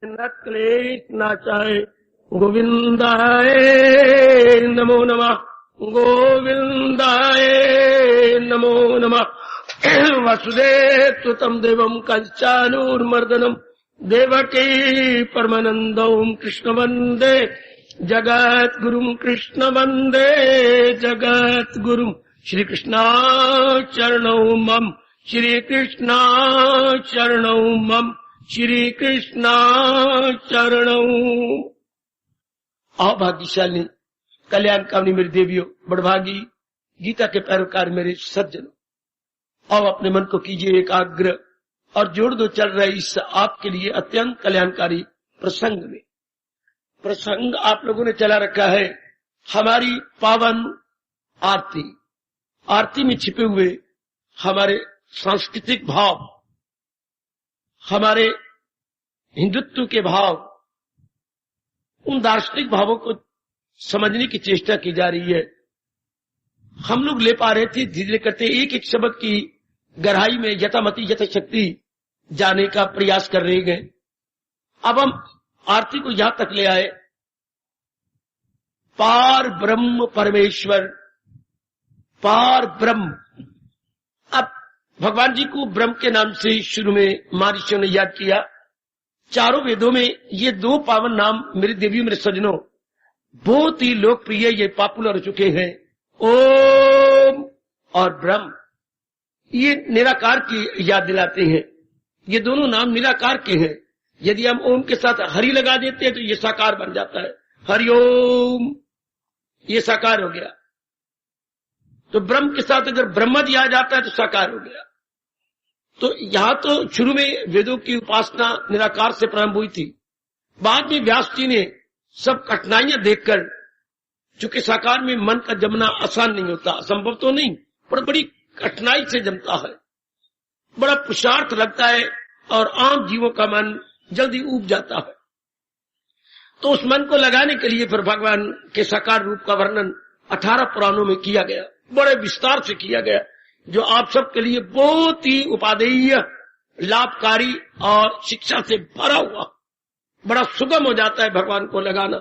न क्लेश नाचाय गोविंदाय नमो नमः, गोविंदाय नमो नमः। वसुदेव सुतं देवं कंचानूरमर्दनम देवकी परमानंदं कृष्ण वंदे जगत गुरुम, कृष्ण वंदे जगत गुरुम। श्री कृष्णा चरणौ मम, श्री कृष्णा चरणौ मम, श्री कृष्णा चरणौ। आओ भाग्यशाली कल्याणकामनी मेरी देवियों, बड़भागी गीता के पैरोकार मेरे सज्जनों, आओ अपने मन को कीजिए एकाग्र और जोड़ दो चल रहे इस आपके लिए अत्यंत कल्याणकारी प्रसंग में। प्रसंग आप लोगों ने चला रखा है हमारी पावन आरती। आरती में छिपे हुए हमारे सांस्कृतिक भाव, हमारे हिंदुत्व के भाव, उन दार्शनिक भावों को समझने की चेष्टा की जा रही है। हम लोग ले पा रहे थे धीरे धीरे करते एक एक शब्द की गहराई में यथामति यथाशक्ति जाने का प्रयास कर रहे गए। अब हम आरती को यहां तक ले आए, पार ब्रह्म परमेश्वर, पार ब्रह्म। अब भगवान जी को ब्रह्म के नाम से शुरू में महर्षियों ने याद किया। चारों वेदों में ये दो पावन नाम मेरे देवियों मेरे सज्जनों बहुत ही लोकप्रिय, ये पॉपुलर हो चुके हैं, ओम और ब्रह्म। ये निराकार की याद दिलाते हैं। ये दोनों नाम निराकार के हैं। यदि हम ओम के साथ हरि लगा देते हैं तो ये साकार बन जाता है, हरिओम, ये साकार हो गया। तो ब्रह्म के साथ अगर ब्रह्म जी आ जाता है तो साकार हो गया। तो यहां तो शुरू में वेदों की उपासना निराकार से प्रारंभ हुई थी। बाद में व्यास जी ने सब कठिनाइयां देखकर, चूंकि साकार में मन का जमना आसान नहीं होता, असंभव तो नहीं, पर बड़ी कठिनाई से जमता है, बड़ा पुरुषार्थ लगता है और आम जीवों का मन जल्दी ऊब जाता है। तो उस मन को लगाने के लिए फिर भगवान के साकार रूप का वर्णन 18 पुराणों में किया गया, बड़े विस्तार से किया गया, जो आप सबके लिए बहुत ही उपादेय, लाभकारी और शिक्षा से भरा हुआ। बड़ा सुगम हो जाता है भगवान को लगाना,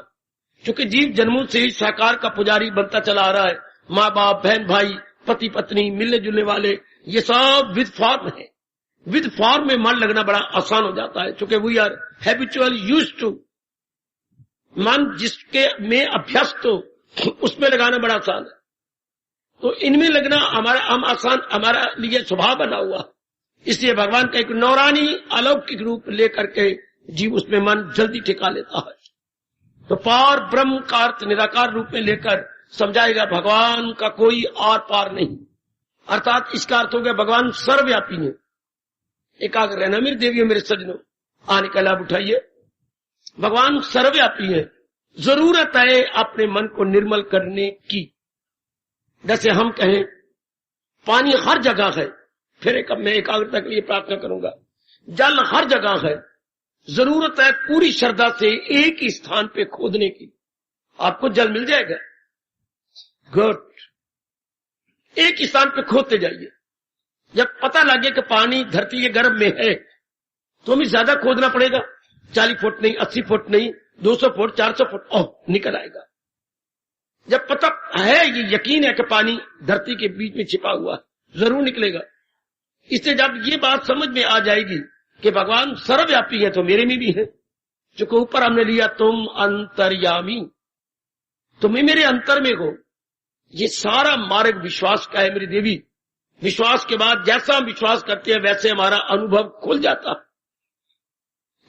क्योंकि जीव जन्मों से ही साकार का पुजारी बनता चला आ रहा है। माँ बाप, बहन भाई, पति पत्नी, मिलने जुलने वाले, ये सब विद फॉर्म है। विद फॉर्म में मन लगना बड़ा आसान हो जाता है, क्योंकि we are habitual used to. मन जिसके में अभ्यस्त हो उसमें लगाना बड़ा आसान है। तो इनमें लगना हमारा लिए स्वभाव बना हुआ। इसलिए भगवान का एक नौरानी अलौकिक रूप लेकर के जीव उसमें मन जल्दी टिका लेता है। तो पार ब्रह्म का अर्थ निराकार रूप में लेकर समझाएगा भगवान का कोई आर पार नहीं, अर्थात इसका अर्थ हो गया भगवान सर्वव्यापी है। एकाग्र रहना मेरी देवियों मेरे सज्जनों, आने का लाभ उठाइए। भगवान सर्वव्यापी है। जरूरत है अपने मन को निर्मल करने की। जैसे हम कहें पानी हर जगह है, फिर मैं एकाग्रता के लिए प्रार्थना करूंगा, जल हर जगह है, जरूरत है पूरी श्रद्धा से एक ही स्थान पे खोदने की, आपको जल मिल जाएगा। गुड, एक ही स्थान पे खोदते जाइए। जब पता लगे कि पानी धरती के गर्भ में है तो हमें ज्यादा खोदना पड़ेगा, 40 फुट नहीं, 80 फुट नहीं, 200 फुट, 400 फुट, निकल आएगा। जब पता है, ये यकीन है कि पानी धरती के बीच में छिपा हुआ जरूर निकलेगा। इससे जब ये बात समझ में आ जाएगी कि भगवान सर्वव्यापी है तो मेरे में भी है, जो ऊपर हमने लिया तुम अंतर्यामी, तुम्हें मेरे अंतर में हो। ये सारा मार्ग विश्वास का है मेरी देवी। विश्वास के बाद जैसा हम विश्वास करते हैं वैसे हमारा अनुभव खुल जाता है।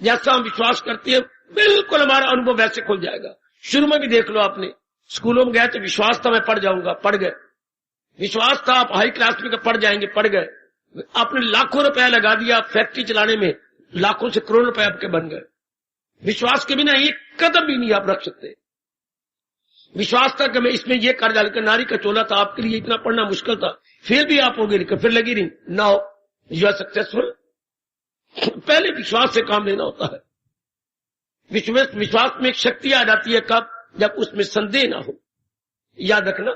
जैसा हम विश्वास करते हैं बिल्कुल हमारा अनुभव वैसे खुल जाएगा। शुरू में भी देख लो, आपने स्कूलों में गए तो विश्वास था मैं पढ़ जाऊंगा, पढ़ गए। विश्वास था आप हाई क्लास में पढ़ जाएंगे, पढ़ गए। आपने लाखों रुपया लगा दिया फैक्ट्री चलाने में, लाखों से करोड़ रुपए आपके बन गए। विश्वास के बिना एक कदम भी नहीं आप रख सकते। विश्वास था कि मैं इसमें ये कर डालकर नारी का चोला था, आपके लिए इतना पढ़ना मुश्किल था, फिर भी आप हो गए, फिर लगी रही, नाउ यू आर सक्सेसफुल। पहले विश्वास से काम लेना होता है। विश्वास में एक शक्ति आ जाती है कब? जब उसमें संदेह ना हो। याद रखना,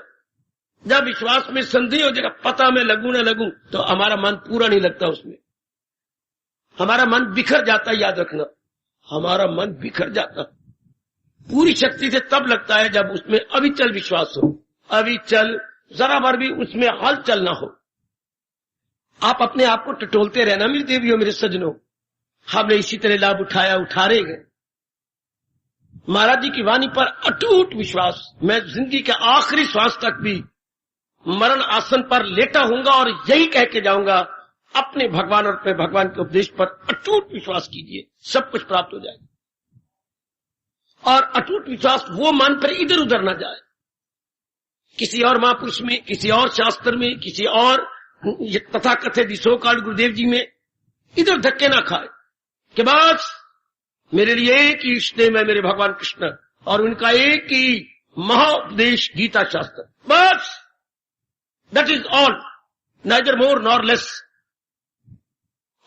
जब विश्वास में संदेह हो जाएगा, पता मैं लगूं ना लगूं, तो हमारा मन पूरा नहीं लगता उसमें, हमारा मन बिखर जाता है। याद रखना, हमारा मन बिखर जाता। पूरी शक्ति से तब लगता है जब उसमें अविचल विश्वास हो, अविचल, जरा भर भी उसमें हलचल ना हो। आप अपने आप को टटोलते रहना मेरी देवियों, मेरे सज्जनों, हमने इसी तरह लाभ उठाया, उठा रहे गए। महाराज जी की वाणी पर अटूट विश्वास। मैं जिंदगी के आखिरी श्वास तक भी मरण आसन पर लेटा हूंगा और यही कह के जाऊंगा, अपने भगवान और अपने भगवान के उपदेश पर अटूट विश्वास कीजिए, सब कुछ प्राप्त हो जाएगा। और अटूट विश्वास वो मन पर इधर उधर ना जाए, किसी और महापुरुष में, किसी और शास्त्र में, किसी और तथाकथित दिशो काल गुरुदेव जी में इधर धक्के ना खाए कि बस मेरे लिए एक ही इष्ट देव है मेरे भगवान कृष्ण और उनका एक ही महाउपदेश गीता शास्त्र, बस that is all, neither more nor less.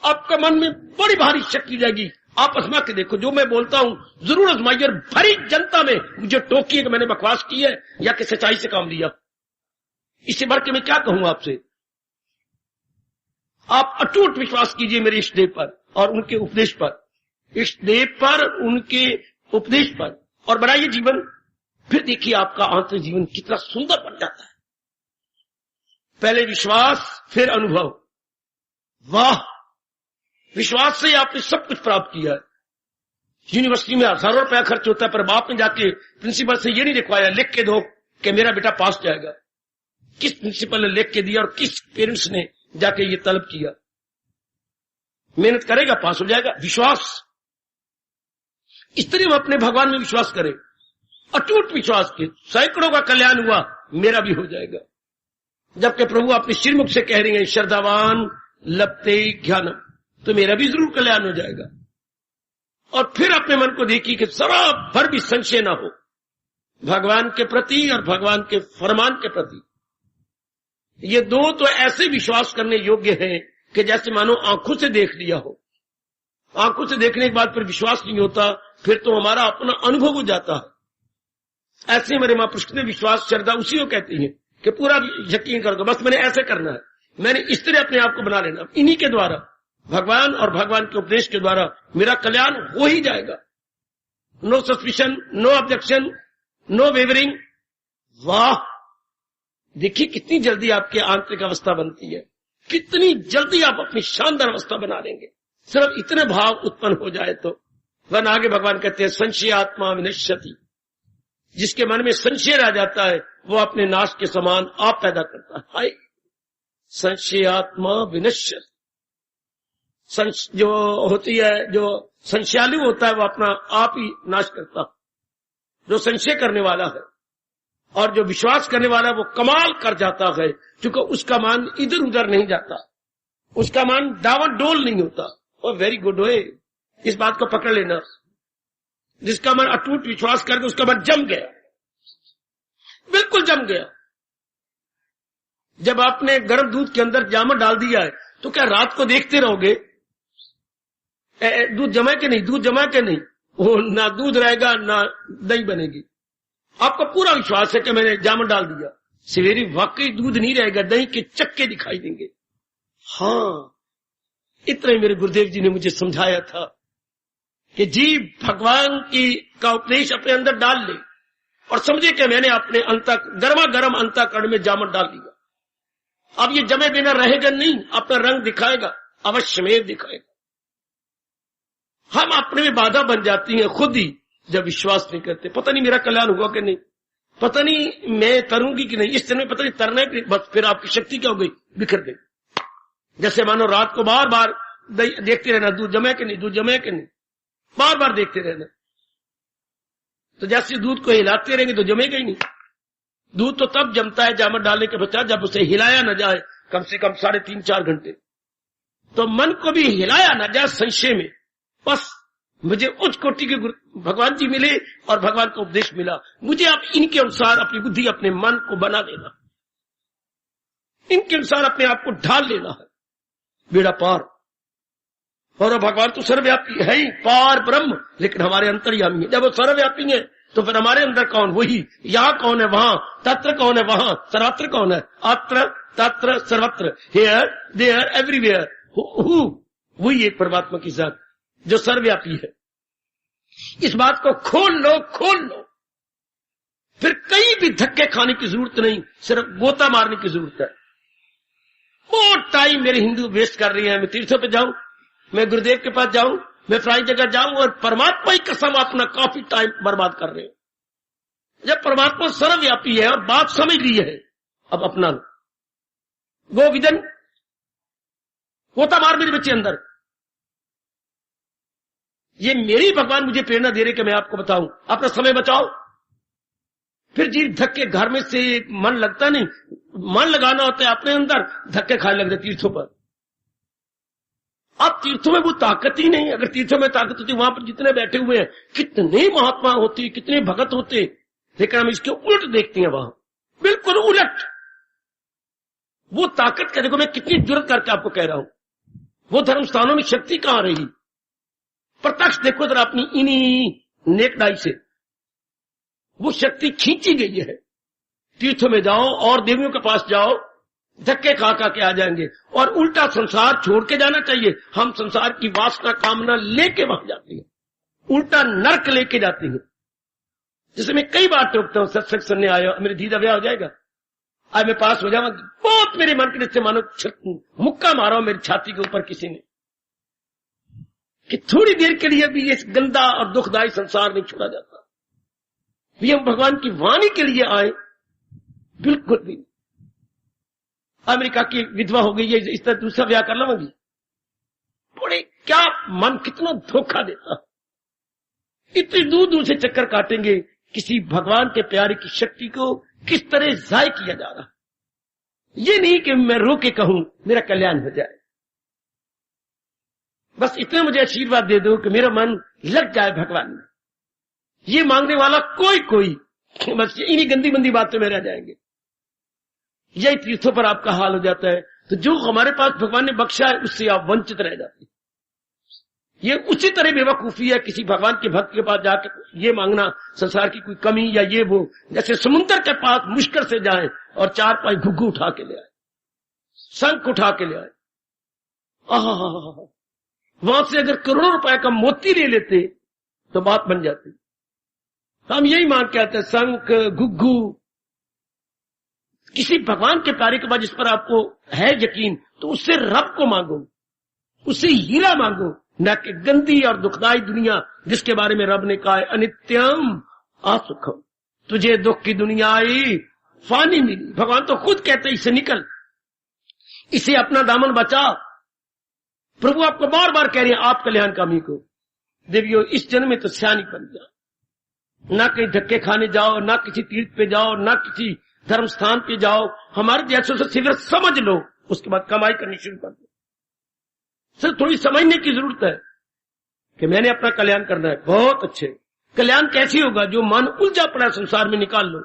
आपका मन में बड़ी भारी शक्ति जाएगी। आप आजमा के देखो, जो मैं बोलता हूं जरूर आजमाइए और भरी जनता में मुझे टोकिए कि मैंने बकवास की है या कि सच्चाई से काम लिया। इससे बढ़ के मैं क्या कहूं आपसे। आप अटूट विश्वास कीजिए मेरे इष्ट देव पर और उनके उपदेश पर, इष्ट देव पर, उनके उपदेश पर, और बनाइए जीवन। फिर देखिए आपका आंतरिक जीवन कितना सुंदर बन जाता है। पहले विश्वास, फिर अनुभव। वाह, विश्वास से आपने सब कुछ प्राप्त किया है। यूनिवर्सिटी में हजारों रुपया खर्च होता है, पर बाप ने जाके प्रिंसिपल से ये नहीं लिखवाया लिख के दो कि मेरा बेटा पास जाएगा। किस प्रिंसिपल ने लिख के दिया और किस पेरेंट्स ने जाके ये तलब किया। मेहनत करेगा, पास हो जाएगा। विश्वास, इस तरह हम अपने भगवान में विश्वास करें, अटूट विश्वास के। सैकड़ों का कल्याण हुआ, मेरा भी हो जाएगा। जबकि प्रभु अपने श्रीमुख से कह रहे हैं श्रद्धावान लभते ज्ञानम, तो मेरा भी जरूर कल्याण हो जाएगा। और फिर अपने मन को देखिए कि जरा भर भी संशय ना हो भगवान के प्रति और भगवान के फरमान के प्रति। ये दो तो ऐसे विश्वास करने योग्य हैं कि जैसे मानो आंखों से देख लिया हो। आंखों से देखने के बाद फिर विश्वास नहीं होता, फिर तो हमारा अपना अनुभव हो जाता है। ऐसे हमारे महापुरुष ने विश्वास, श्रद्धा उसी को कहती है कि पूरा यकीन कर दो, बस मैंने ऐसे करना है, मैंने इस तरह अपने आप को बना लेना, इन्हीं के द्वारा, भगवान और भगवान के उपदेश के द्वारा मेरा कल्याण हो ही जाएगा। No suspicion, no objection, no wavering. वाह, देखिए कितनी जल्दी आपकी आंतरिक अवस्था बनती है, कितनी जल्दी आप अपनी शानदार अवस्था बना लेंगे, सिर्फ इतने भाव उत्पन्न हो जाए तो। वरना आगे भगवान कहते हैं संशय आत्मा विनश्यति, जिसके मन में संशय रह जाता है वो अपने नाश के समान आप पैदा करता है। हाय, संशय आत्मा विनश्यति। जो होती है, जो संशयालु होता है वो अपना आप ही नाश करता। जो संशय करने वाला है और जो विश्वास करने वाला है वो कमाल कर जाता है, क्योंकि उसका मन इधर उधर नहीं जाता, उसका मन डावाडोल नहीं होता। और वेरी गुड है, इस बात को पकड़ लेना। जिसका मन अटूट विश्वास करके उसका मन जम गया, बिल्कुल जम गया। जब आपने गर्म दूध के अंदर जामन डाल दिया है तो क्या रात को देखते रहोगे दूध जमा के नहीं, दूध जमा के नहीं, वो ना दूध रहेगा ना दही बनेगी। आपको पूरा विश्वास है कि मैंने जामन डाल दिया, सवेरे वाकई दूध नहीं रहेगा, दही के चक्के दिखाई देंगे। हाँ, इतना ही मेरे गुरुदेव जी ने मुझे समझाया था कि जीव भगवान की का उपदेश अपने अंदर डाल ले और समझे कि मैंने अपने गर्मा गर्म अंतःकरण में जामन डाल दिया। अब ये जमे बिना रहेगा नहीं, अपना रंग दिखाएगा, अवश्य में दिखाएगा। हम अपने में बाधा बन जाती हैं खुद ही जब विश्वास नहीं करते। पता नहीं मेरा कल्याण होगा कि नहीं, पता नहीं मैं तरूंगी कि नहीं, इस तरह में पता नहीं तरना है, बस फिर आपकी शक्ति क्या हो गई, बिखर गई। जैसे मानो रात को बार बार देखते रहना दूध जमे के नहीं, दूध जमे के नहीं, बार बार देखते रहना। तो जैसे दूध को हिलाते रहेंगे तो जमेगा ही नहीं। दूध तो तब जमता है जामन डालने के पश्चात जब उसे हिलाया न जाए कम से कम 3.5-4 घंटे। तो मन को भी हिलाया न जाए संशय में, बस मुझे उच्च कोटि के भगवान जी मिले और भगवान का उपदेश मिला, मुझे आप इनके अनुसार अपनी बुद्धि, अपने मन को बना लेना, इनके अनुसार अपने आप को ढाल लेना है, बेड़ा पार। और भगवान तो सर्वव्यापी है ही, पार ब्रह्म, लेकिन हमारे अंतर्यामी है। जब वो सर्वव्यापी है तो फिर हमारे अंदर कौन, वही। यहाँ कौन है, वहां। तत्र कौन है, वहां। सर्वत्र कौन है, अत्र तत्र सर्वत्र, हियर देयर एवरीवेयर। वही एक परमात्मा की जात जो सर्वव्यापी है। इस बात को खोल लो। फिर कहीं भी धक्के खाने की जरूरत नहीं, सिर्फ गोता मारने की जरूरत है। बहुत टाइम मेरे हिंदू वेस्ट कर रही है। मैं तीर्थों पे जाऊं, मैं गुरुदेव के पास जाऊं, मैं फलाई जगह जाऊं और परमात्मा की कसम अपना काफी टाइम बर्बाद कर रहे हैं। जब परमात्मा सर्वव्यापी है और बात समझ ली है, अब अपना लो। गो विदन, गोता मार मेरे बच्चे अंदर। ये मेरी भगवान मुझे प्रेरणा दे रहे कि मैं आपको बताऊं, अपना समय बचाओ। फिर जी धक्के घर में से मन लगता नहीं, मन लगाना होता है अपने अंदर, धक्के खाने लग जाते तीर्थों पर। अब तीर्थों में वो ताकत ही नहीं। अगर तीर्थों में ताकत होती, वहां पर जितने बैठे हुए हैं कितने महात्मा होते, कितने भगत होते, लेकिन हम इसके उलट देखते हैं वहां, बिल्कुल उलट। वो ताकत का देखो, मैं कितनी जुर्रत करके आपको कह रहा हूं, वो धर्म स्थानों में शक्ति कहां रही? प्रत्यक्ष देखो जरा अपनी इन्हीं नेकडाई से वो शक्ति खींची गई है। तीर्थों में जाओ और देवियों के पास जाओ, धक्के खा के आ जाएंगे। और उल्टा संसार छोड़ के जाना चाहिए। हम संसार की वासना कामना लेके वहां जाते हैं, उल्टा नर्क लेके जाते हैं। जैसे मैं कई बार टोकता हूं, सत्संग सुनने आया, मेरे दीदा ब्याह हो जाएगा, आज मैं पास हो जाऊंगा, बहुत मेरे मन के से मानो मुक्का मारा हो मेरी छाती के ऊपर किसी ने, कि थोड़ी देर के लिए भी ये गंदा और दुखदायी संसार नहीं छोड़ा जाता। भी हम भगवान की वाणी के लिए आए, बिल्कुल भी। अमेरिका की विधवा हो गई है, इस तरह दूसरा ब्याह कर लूंगी, बड़े क्या मन कितना धोखा देता। इतनी दूर दूर से चक्कर काटेंगे, किसी भगवान के प्यारे की शक्ति को किस तरह जाय किया जा रहा। ये नहीं कि मैं रो के कहूं मेरा कल्याण हो जाए, बस इतना मुझे आशीर्वाद दे दो कि मेरा मन लग जाए भगवान में। ये मांगने वाला कोई बस इन्हीं गंदी मंदी बातों में रह जाएंगे। यही तीर्थों पर आपका हाल हो जाता है। तो जो हमारे पास भगवान ने बख्शा है, उससे आप वंचित रह जाते हैं। ये उसी तरह बेवकूफी है किसी भगवान के भक्त के पास जाकर ये मांगना संसार की कोई कमी या ये वो। जैसे समुद्र के पास मुश्किल से जाए और 4-5 घुग्गू उठा के ले आए, शंख उठा के ले आए, वहां से अगर करोड़ों रुपए का मोती ले लेते तो बात बन जाती। हम यही मांग के आते हैं, शंख घुग्गू। किसी भगवान के प्यारे के बाद जिस पर आपको है यकीन, तो उससे रब को मांगो, उससे हीरा मांगो, न कि गंदी और दुखदाई दुनिया जिसके बारे में रब ने कहा है अनित्यम असुखम, तुझे दुख की दुनिया आई फानी मिली। भगवान तो खुद कहते इससे निकल, इसे अपना दामन बचा। प्रभु आपको बार बार कह रहे हैं आप कल्याण कामी को, देवियों इस जन्म में तो सियानी बन जाओ, ना कहीं धक्के खाने जाओ, ना किसी तीर्थ पे जाओ, ना किसी धर्म स्थान पे जाओ। हमारे जैसों से शीघ्र समझ लो, उसके बाद कमाई करनी शुरू कर दो। सिर्फ थोड़ी समझने की जरूरत है कि मैंने अपना कल्याण करना है। बहुत अच्छे कल्याण कैसे होगा? जो मन उलझा पड़ा संसार में निकाल लो।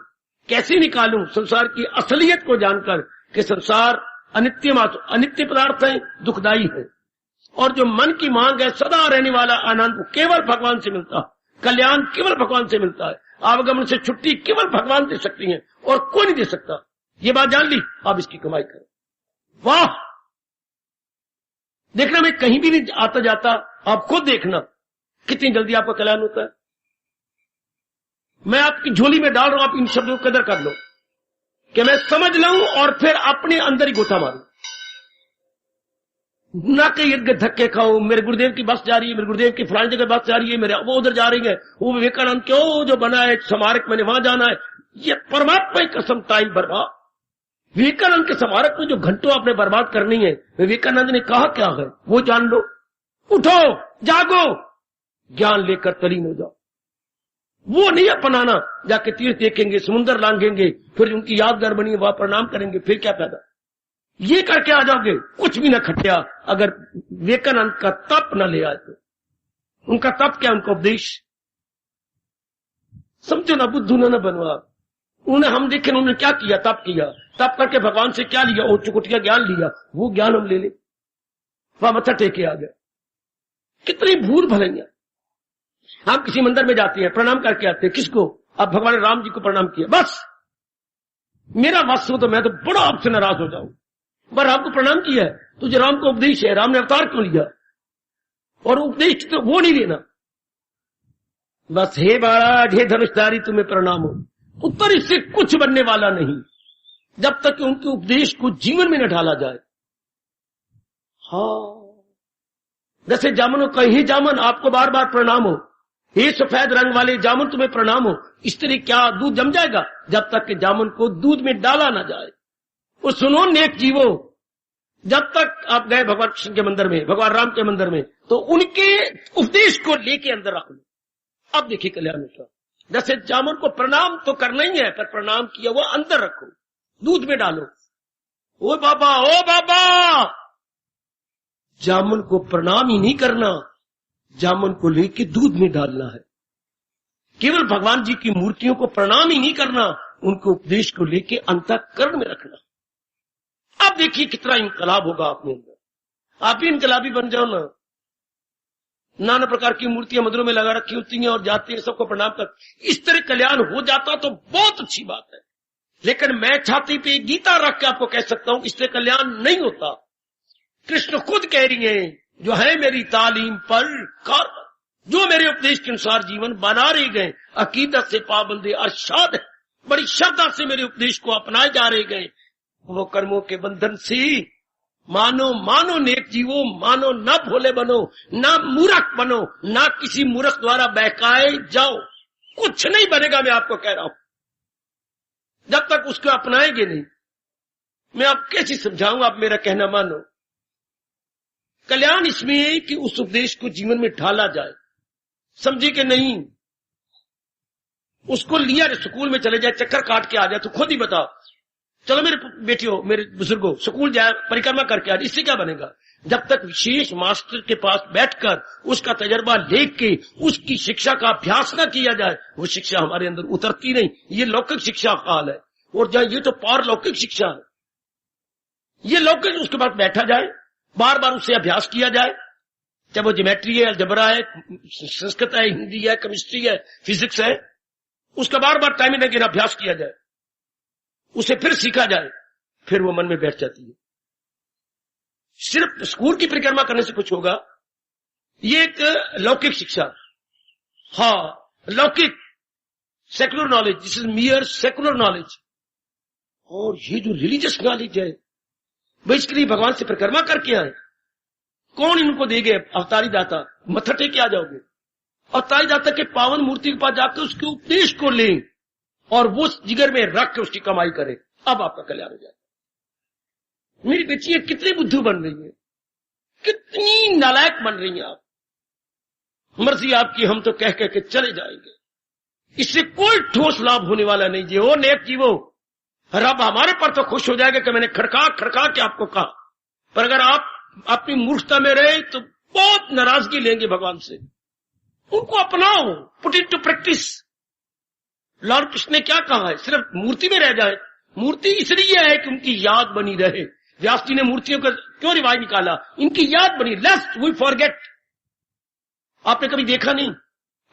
कैसे निकालूं? संसार की असलियत को जानकर कि संसार अनित्य पदार्थ है, दुखदाई है, और जो मन की मांग है सदा रहने वाला आनंद केवल भगवान से मिलता है, कल्याण केवल भगवान से मिलता है, आवागमन से छुट्टी केवल भगवान दे सकती है और कोई नहीं दे सकता। ये बात जान ली, आप इसकी कमाई करें। वाह, देखना मैं कहीं भी नहीं आता जाता, आप खुद देखना कितनी जल्दी आपका कल्याण होता है। मैं आपकी झोली में डाल रहा हूं, आप इन शब्दों की कदर कर लो कि मैं समझ लूं और फिर अपने अंदर ही गोता मारूं, ना कहीं इर्द धक्के खाओ। मेरे गुरुदेव की बस जा रही है, मेरे गुरुदेव की फलानी जगह बस जा रही है, मेरे वो उधर जा रही है, वो विवेकानंद क्यों जो बना है स्मारक, मैंने वहां जाना है। ये परमात्मा की कसम टाइम बर्बाद। विवेकानंद के स्मारक में जो घंटों आपने बर्बाद करनी है, विवेकानंद ने कहा क्या है वो जान लो। उठो, जागो, ज्ञान लेकर तलीन हो जाओ। वो नहीं अपनाना, जाके तीर्थ देखेंगे, समुद्र लांघेंगे, फिर उनकी यादगार बनी वहां प्रणाम करेंगे, फिर क्या फायदा? ये करके आ जाओगे, कुछ भी ना खटिया। अगर विवेकानंद का तप न ले आए तो उनका तप क्या? उनका उपदेश समझो ना, बुद्धू न बनवा। उन्हें हम देखें उन्होंने क्या किया, तप किया, तप करके भगवान से क्या लिया, और चुकुटिया ज्ञान लिया। वो ज्ञान हम ले ले, वहां मत्था टेके आ गए। कितनी भूल भलाइयां। हम किसी मंदिर में जाते हैं, प्रणाम करके आते हैं, किसको? अब भगवान राम जी को प्रणाम किया, बस मेरा वश हो तो मैं तो बड़ा आपसे नाराज हो जाऊं। पर राम को प्रणाम किया है, तुझे राम को उपदेश है, राम ने अवतार क्यों लिया? और उपदेश तो वो नहीं लेना, बस हे महाराज, हे धनुषधारी, तुम्हें प्रणाम हो। उत्तर इससे कुछ बनने वाला नहीं जब तक कि उनके उपदेश को जीवन में न ढाला जाए। हाँ, जैसे जामुनों का, हे जामुन आपको बार बार प्रणाम हो, हे सफेद रंग वाले जामुन तुम्हें प्रणाम हो। इस तरह क्या दूध जम जाएगा जब तक कि जामुन को दूध में डाला ना जाए। और सुनो नेक जीवो, जब तक आप गए भगवान कृष्ण के मंदिर में, भगवान राम के मंदिर में, तो उनके उपदेश को लेके अंदर रख लो। अब देखिए कल्याण होता, जैसे जामुन को प्रणाम तो करना ही है, पर प्रणाम किया वो अंदर रखो, दूध में डालो। ओ बाबा, ओ बाबा, जामुन को प्रणाम ही नहीं करना, जामुन को लेके दूध में डालना है। केवल भगवान जी की मूर्तियों को प्रणाम ही नहीं करना, उनके उपदेश को लेके अंतःकरण में रखना। अब देखिए कितना इनकलाब होगा अपने अंदर। आप भी इनकलाबी बन जाओ ना। नाना प्रकार की मूर्तियां मंदिरों में लगा रखी होती हैं और जाते हैं सबको प्रणाम कर, इस तरह कल्याण हो जाता तो बहुत अच्छी बात है। लेकिन मैं छाती पे गीता रख के आपको कह सकता हूं इससे कल्याण नहीं होता। कृष्ण खुद कह रही हैं, जो है मेरी तालीम पर कर, जो मेरे उपदेश के अनुसार जीवन बना रहे गए, अकीदत से पाबंदे अरशाद, बड़ी श्रद्धा से मेरे उपदेश को अपनाए जा रहे गए, वो कर्मों के बंधन से मानो मानो नेक जीवो, मानो ना भोले बनो, ना मूर्ख बनो, ना किसी मूर्ख द्वारा बहकाए जाओ। कुछ नहीं बनेगा, मैं आपको कह रहा हूं, जब तक उसको अपनाएंगे नहीं। मैं आप कैसे समझाऊं, आप मेरा कहना मानो। कल्याण इसमें है कि उस उपदेश को जीवन में ढाला जाए। समझे कि नहीं? उसको लिया स्कूल में चले जाए, चक्कर काट के आ जाए, तो खुद ही बताओ। चलो मेरे बेटियों, मेरे बुजुर्गों, स्कूल जाए, परिक्रमा करके आ जाए, इससे क्या बनेगा? जब तक विशेष मास्टर के पास बैठकर उसका तजर्बा लेख के उसकी शिक्षा का अभ्यास न किया जाए, वो शिक्षा हमारे अंदर उतरती नहीं। ये लौकिक शिक्षा का हाल है। और जहां ये तो पारलौकिक शिक्षा है, ये लौकिक, उसके पास बैठा जाए, बार बार उससे अभ्यास किया जाए, चाहे वो ज्योमेट्री है, अलजबरा है, संस्कृत है, हिंदी है, केमिस्ट्री है, फिजिक्स है, उसका बार बार टाइम में अभ्यास किया जाए, उसे फिर सीखा जाए, फिर वो मन में बैठ जाती है। सिर्फ स्कूल की परिक्रमा करने से कुछ होगा? ये एक लौकिक शिक्षा। हाँ, लौकिक secular knowledge, this is मियर secular knowledge. और ये जो रिलीजियस नॉलेज है, बेसिकली भगवान से परिक्रमा करके आए, कौन इनको देंगे? अवतारी दाता। मत्था टेक के आ जाओगे, अवतारी दाता के पावन मूर्ति के पास जाकर उसके उपदेश को लें और वो जिगर में रख के उसकी कमाई करें, अब आपका कल्याण हो जाएगा। मेरी बेटियां कितनी बुद्धू बन रही है, कितनी नालायक बन रही हैं आप। मर्जी आपकी, हम तो कह कह के चले जाएंगे, इससे कोई ठोस लाभ होने वाला नहीं। जी वो नेक जीवो, रब हमारे पर तो खुश हो जाएगा कि मैंने खड़का खड़का के आपको कहा, पर अगर आप अपनी मूर्खता में रहे तो बहुत नाराजगी लेंगे भगवान से। उनको अपनाओ, put it to practice. Lord Krishna ने क्या कहा है? सिर्फ मूर्ति में रह जाए। मूर्ति इसलिए है कि उनकी याद बनी रहे। व्यास जी ने मूर्तियों का क्यों रिवाज निकाला? इनकी याद बनी, लेस्ट वी फॉरगेट। आपने कभी देखा नहीं,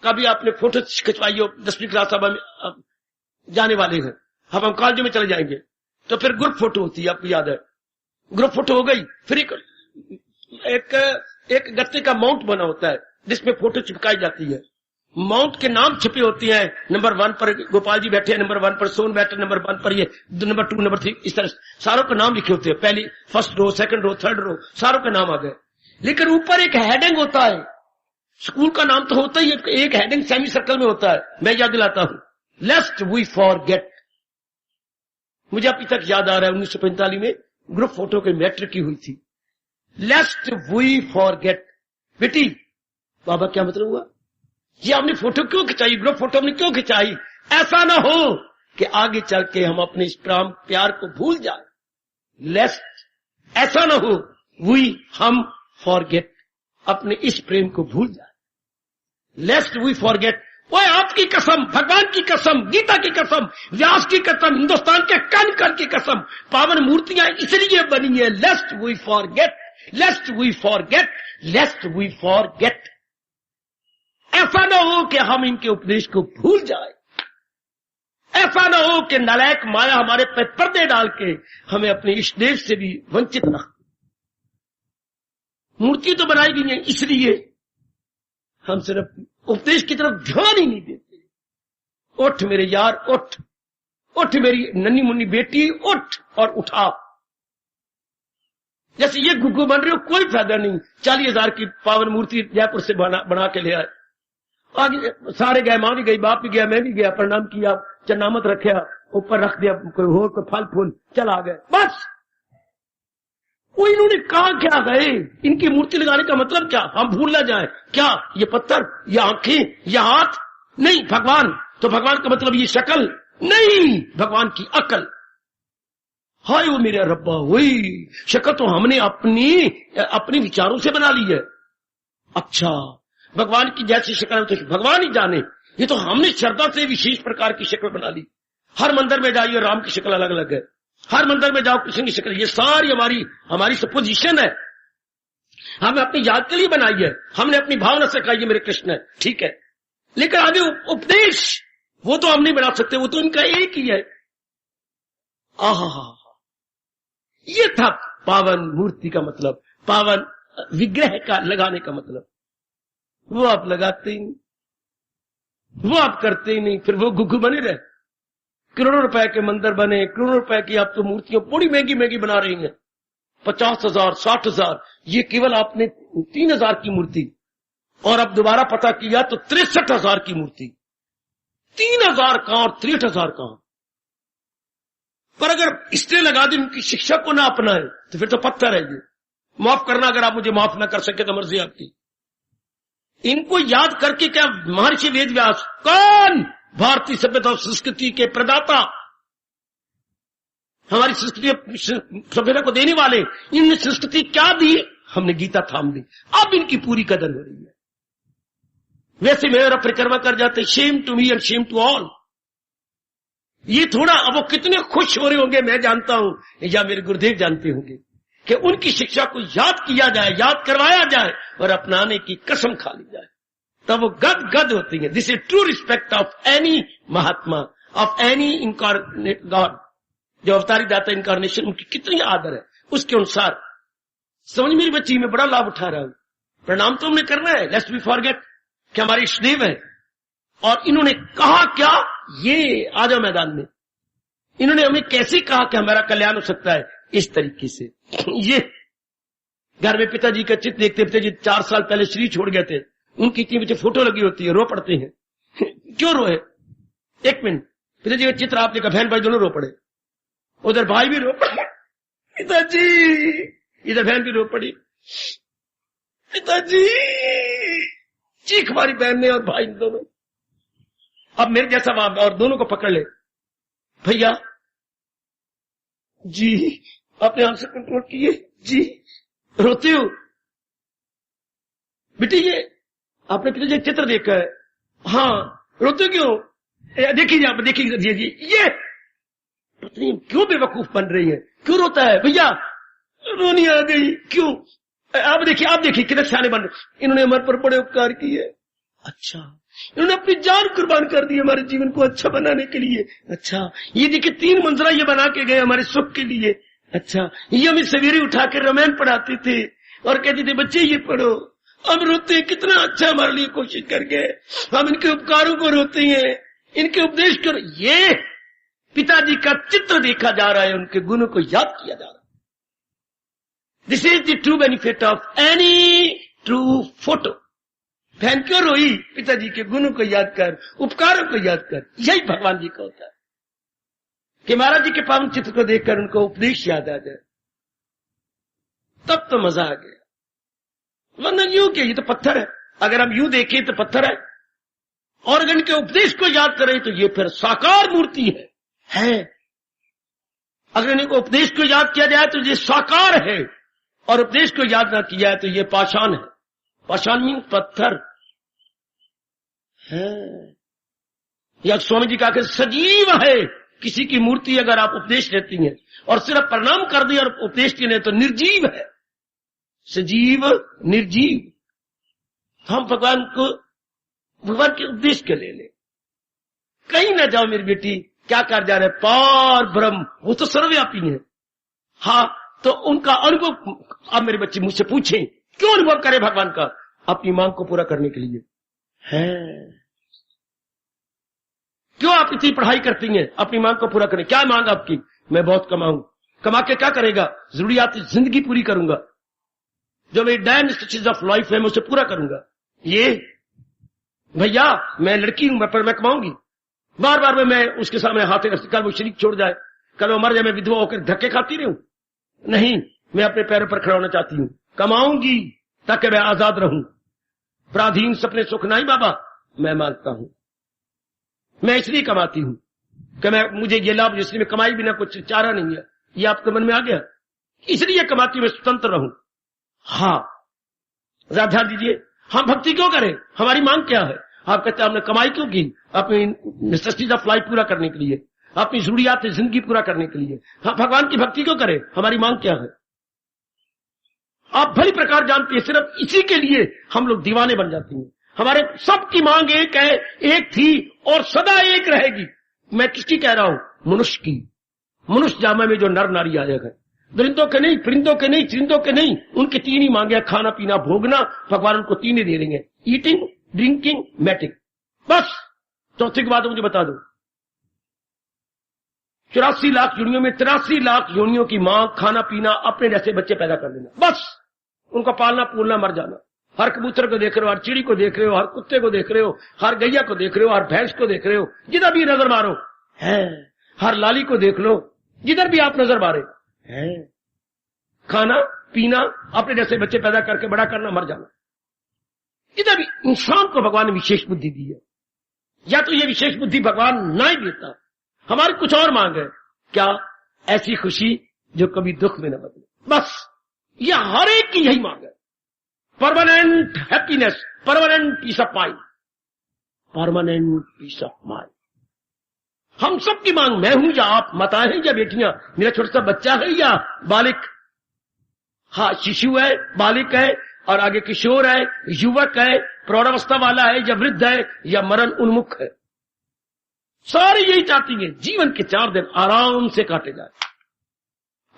कभी आपने फोटो खिंचवाई हो, 10वीं क्लास अब जाने वाले हैं, अब हम कॉलेज में चले जाएंगे, तो फिर ग्रुप फोटो होती है, आपको याद है? ग्रुप फोटो हो गई, फिर एक गत्ते का माउंट बना होता है जिसमें फोटो चिपकाई जाती है। माउंट के नाम छपे होते हैं, नंबर 1 पर गोपाल जी बैठे हैं, नंबर 1 पर सोन बैठे, नंबर 1 पर ये, नंबर 2, नंबर 3, इस तरह सारों के नाम लिखे होते हैं। पहली, first row, second row, third row, सारों के नाम आ गए। लेकिन ऊपर एक हेडिंग होता है। स्कूल का नाम तो होता ही, एक हेडिंग सेमी सर्कल में होता है। मैं याद दिलाता हूं, लेस्ट वी फॉरगेट। मुझे अभी तक याद आ रहा है, 1945 में ग्रुप फोटो की मैट्रिक की हुई थी। लेस्ट वी फॉरगेट। बेटी, बाबा क्या मतलब हुआ? ये आपने फोटो क्यों खिंचाई? ग्रुप फोटो हमने क्यों खिंचाई? ऐसा ना हो कि आगे चल के हम अपने इस प्यार को भूल जाए। लेस्ट, ऐसा ना हो वी, हम फॉरगेट, अपने इस प्रेम को भूल जाए। लेस्ट वी फॉरगेट। वो आपकी कसम, भगवान की कसम, गीता की कसम, व्यास की कसम, हिंदुस्तान के कण कण की कसम, पावन मूर्तियां इसलिए बनी है। Lest we forget, lest we forget, lest we forget. ऐसा न हो कि हम इनके उपदेश को भूल जाए। ऐसा न हो कि नालायक माया हमारे पे पर्दे डाल के हमें अपने इष्ट देव से भी वंचित रख। मूर्ति तो बनाई गई है इसलिए हम सिर्फ उपदेश की तरफ ध्यान ही नहीं देते। उठ मेरे यार, उठ उठ मेरी नन्ही मुन्नी बेटी, उठ और उठा। जैसे ये गुग्गू बन रहे हो, कोई फायदा नहीं। 40,000 की पावन मूर्ति जयपुर से बना के ले आए, आगे सारे गए, मां भी गई, बाप भी गया, मैं भी गया, प्रणाम किया, चन्नामत रखा, ऊपर रख दिया, कोई हो कोई फल फूल, चला गए, बस। वो इन्होंने कहा क्या गए, इनकी मूर्ति लगाने का मतलब क्या, हम भूल ना जाए क्या, ये पत्थर, ये आंखें, ये हाथ नहीं भगवान, तो भगवान का मतलब ये शक्ल नहीं, भगवान की अकल। हाय वो मेरा रब्बा, वही शक्ल तो हमने अपनी विचारों से बना ली है। अच्छा, भगवान की जैसी शक्ल है तो भगवान ही जाने, ये तो हमने श्रद्धा से विशेष प्रकार की शक्ल बना ली। हर मंदिर में जाइए राम की शक्ल अलग अलग है, हर मंदिर में जाओ कृष्ण की शक्ल, ये सारी हमारी सपोजिशन है, हमने अपनी याद के लिए बनाई है, हमने अपनी भावना से कहा ये मेरे कृष्ण है, ठीक है। लेकिन आगे उपदेश वो तो हम नहीं बना सकते, वो तो इनका एक ही है। आहा, ये था पावन मूर्ति का मतलब, पावन विग्रह का लगाने का मतलब। वो आप लगाते ही नहीं, वो आप करते ही नहीं, फिर वो गुग्गू बने रहे। करोड़ों रुपए के मंदिर बने, करोड़ों रुपए की आप तो मूर्तियां बड़ी महंगी महंगी बना रही हैं, 50,000 60,000, ये केवल आपने 3,000 की मूर्ति, और अब दोबारा पता किया तो 63,000 की मूर्ति। 3,000 कहां और 63,000 कहां। पर अगर इसने लगा दी उनकी शिक्षा को ना अपनाए तो फिर तो पत्थर है ये। माफ करना, अगर आप मुझे माफ ना कर सके तो मर्जी आपकी। इनको याद करके क्या महर्षि वेदव्यास कौन, भारतीय सभ्यता और संस्कृति के प्रदाता, हमारी संस्कृति सभ्यता को देने वाले, इनने संस्कृति क्या दी, हमने गीता थाम दी, अब इनकी पूरी कदर हो रही है। वैसे मेरा परिक्रमा कर जाते, shame to me and shame to all. ये थोड़ा, अब वो कितने खुश हो रहे होंगे मैं जानता हूं, या मेरे गुरुदेव जानते होंगे, कि उनकी शिक्षा को याद किया जाए, याद करवाया जाए और अपनाने की कसम खा ली जाए, तब वो गद गद होती है। This is true respect of any Mahatma, of any incarnate God, जो अवतारी दाता इनकारनेशन, उनकी कितनी आदर है, उसके अनुसार। समझ मेरी बच्ची, में बड़ा लाभ उठा रहा हूं। प्रणाम तो हमने करना है, लेट्स बी फॉरगेट कि हमारे इष्टदेव है। और इन्होंने कहा क्या, ये आ जाओ मैदान में, इन्होंने हमें कैसे कहा कि हमारा कल्याण हो सकता है, इस तरीके से। ये घर में पिताजी का चित्र देखते, पिताजी 4 साल पहले शरीर छोड़ गए थे, उनकी इतनी बच्चे फोटो लगी होती है, रो पड़ते हैं। क्यों रोए, एक मिनट, पिताजी का चित्र आपने कहा, बहन भाई दोनों रो पड़े, उधर भाई भी रो पड़े, पिताजी, इधर बहन भी रो पड़ी, पिताजी, चीख मारी बहन ने और भाई दोनों। अब मेरे जैसा बाप और दोनों को पकड़ ले, भैया जी आपने आंसर कंट्रोल किए जी, रोते हो बेटी, ये आपने पिताजी चित्र देखा है, हाँ रोते क्यों, देखिए आप देखिए जी, ये पत्नी क्यों बेवकूफ बन रही है, क्यों रोता है भैया, रोनी आ गई, क्यों, आप देखिए कितने सियाने बन रहे, इन्होंने हमारे पर बड़े उपकार किए। अच्छा, इन्होंने अपनी जान कुर्बान कर दी हमारे जीवन को अच्छा बनाने के लिए। अच्छा, ये देखिए 3 मंजिला ये बना के गए हमारे सुख के लिए। अच्छा, ये हमें सवेरे उठा के रामायण पढ़ाते थे और कहते थे बच्चे ये पढ़ो, अब रोते हैं, कितना अच्छा हमारे लिए कोशिश करके, हम इनके उपकारों को रोते हैं, इनके उपदेश को, ये पिताजी का चित्र देखा जा रहा है, उनके गुणों को याद किया जा रहा है। This is the true benefit of any true photo. बहन क्यों रोई, पिताजी के गुणों को याद कर, उपकारों को याद कर। यही भगवान जी का होता है कि महाराज जी के पावन चित्र को देखकर उनको उपदेश याद आ जाए, तब तो मजा आ गया। वरना यूं के ये तो पत्थर है, अगर हम यूं देखें तो पत्थर है, और अगर इनके उपदेश को याद करें तो ये फिर साकार मूर्ति है। अगर इनको उपदेश को याद किया जाए तो ये साकार है, और उपदेश को याद ना किया जाए तो ये पाषाण है। पाषाण मीन पत्थर है, या स्वामी जी का सजीव है। किसी की मूर्ति अगर आप उपदेश लेती हैं और सिर्फ प्रणाम कर दिया और उपदेश के लिए, तो निर्जीव है, सजीव निर्जीव। हम भगवान के उपदेश के ले कहीं ना जाओ मेरी बेटी, क्या कर जा रहे, पार ब्रह्म, वो तो सर्वव्यापी है। हाँ, तो उनका अनुभव अब मेरे बच्चे मुझसे पूछें, क्यों अनुभव करे भगवान का, अपनी मांग को पूरा करने के लिए। है। क्यों आप इतनी पढ़ाई करती हैं अपनी मांग को पूरा करें? क्या मांग आपकी? मैं बहुत कमाऊं। कमा के क्या करेगा? जरूरियात जिंदगी पूरी करूंगा, जो मेरी डायर नेसेसिटीज ऑफ लाइफ है मैं उसे पूरा करूंगा। ये भैया मैं लड़की हूं, पर मैं कमाऊंगी। बार बार मैं उसके सामने हाथे रखती, कल वो शरीक छोड़ जाए, कल वो मर जाए, मैं विधवा होकर धक्के खाती रहूं? नहीं, मैं अपने पैरों पर खड़ा होना चाहती हूं। कमाऊंगी ताकि मैं आजाद रहूं। पराधीन सपने सुख नहीं बाबा, मैं मांगता हूं। मैं इसलिए कमाती हूं कि मैं मुझे ये लाभ, जिसलिए मैं कमाई बिना कुछ चारा नहीं है। ये आपके मन में आ गया? इसलिए कमाती हूं मैं स्वतंत्र रहूं। हाँ, ज्यादा ध्यान दीजिए। हम भक्ति क्यों करें? हमारी मांग क्या है? आप कहते हैं हमने कमाई क्यों की? अपनी नेसेसिटीज ऑफ लाइफ पूरा करने के लिए, अपनी जरूरियात जिंदगी पूरा करने के लिए। हम भगवान की भक्ति क्यों करें? हमारी मांग क्या है? आप भली प्रकार जानते हैं, सिर्फ इसी के लिए हम लोग दीवाने बन जाते हैं। हमारे सबकी मांग एक है, एक थी और सदा एक रहेगी। मैं किसकी कह रहा हूं? मनुष्य की। मनुष्य जामा में जो नर नारी आए हैं, दरिंदों के नहीं, परिंदों के नहीं, चिरिंदों के नहीं। उनके तीन ही मांगे, खाना पीना भोगना। भगवान उनको तीन ही दे रहे हैं, ईटिंग, ड्रिंकिंग, मैटिंग। बस चौथी की बात मुझे बता दो। 84 लाख योनियों में 83 लाख योनियों की मांग खाना पीना, अपने जैसे बच्चे पैदा कर देना, बस उनको पालना पूलना, मर जाना। हर कबूतर को देख रहे हो, हर चिड़ी को देख रहे हो, हर कुत्ते को देख रहे हो, हर गैया को देख रहे हो, हर भैंस को देख रहे हो, जिधर भी नजर मारो है। हर लाली को देख लो, जिधर भी आप नजर मारे है। खाना पीना, अपने जैसे बच्चे पैदा करके बड़ा करना, मर जाना। इधर भी इंसान को भगवान ने विशेष बुद्धि दी है। या तो ये विशेष बुद्धि भगवान ना ही देता, हमारी कुछ और मांग है। क्या? ऐसी खुशी जो कभी दुख में न बदले। बस ये हर एक की यही मांग है। Permanent happiness, permanent peace of mind, permanent peace of mind. हम सबकी मांग, मैं हूं या आप, माताएं हैं या बेटियां, मेरा छोटा सा बच्चा है या बालिक, हाँ शिशु है, बालिक है, और आगे किशोर है, युवक है, प्रौढ़ावस्था वाला है या वृद्ध है या मरण उन्मुख है। सारी यही चाहती है जीवन के 4 दिन आराम से काटे जाए।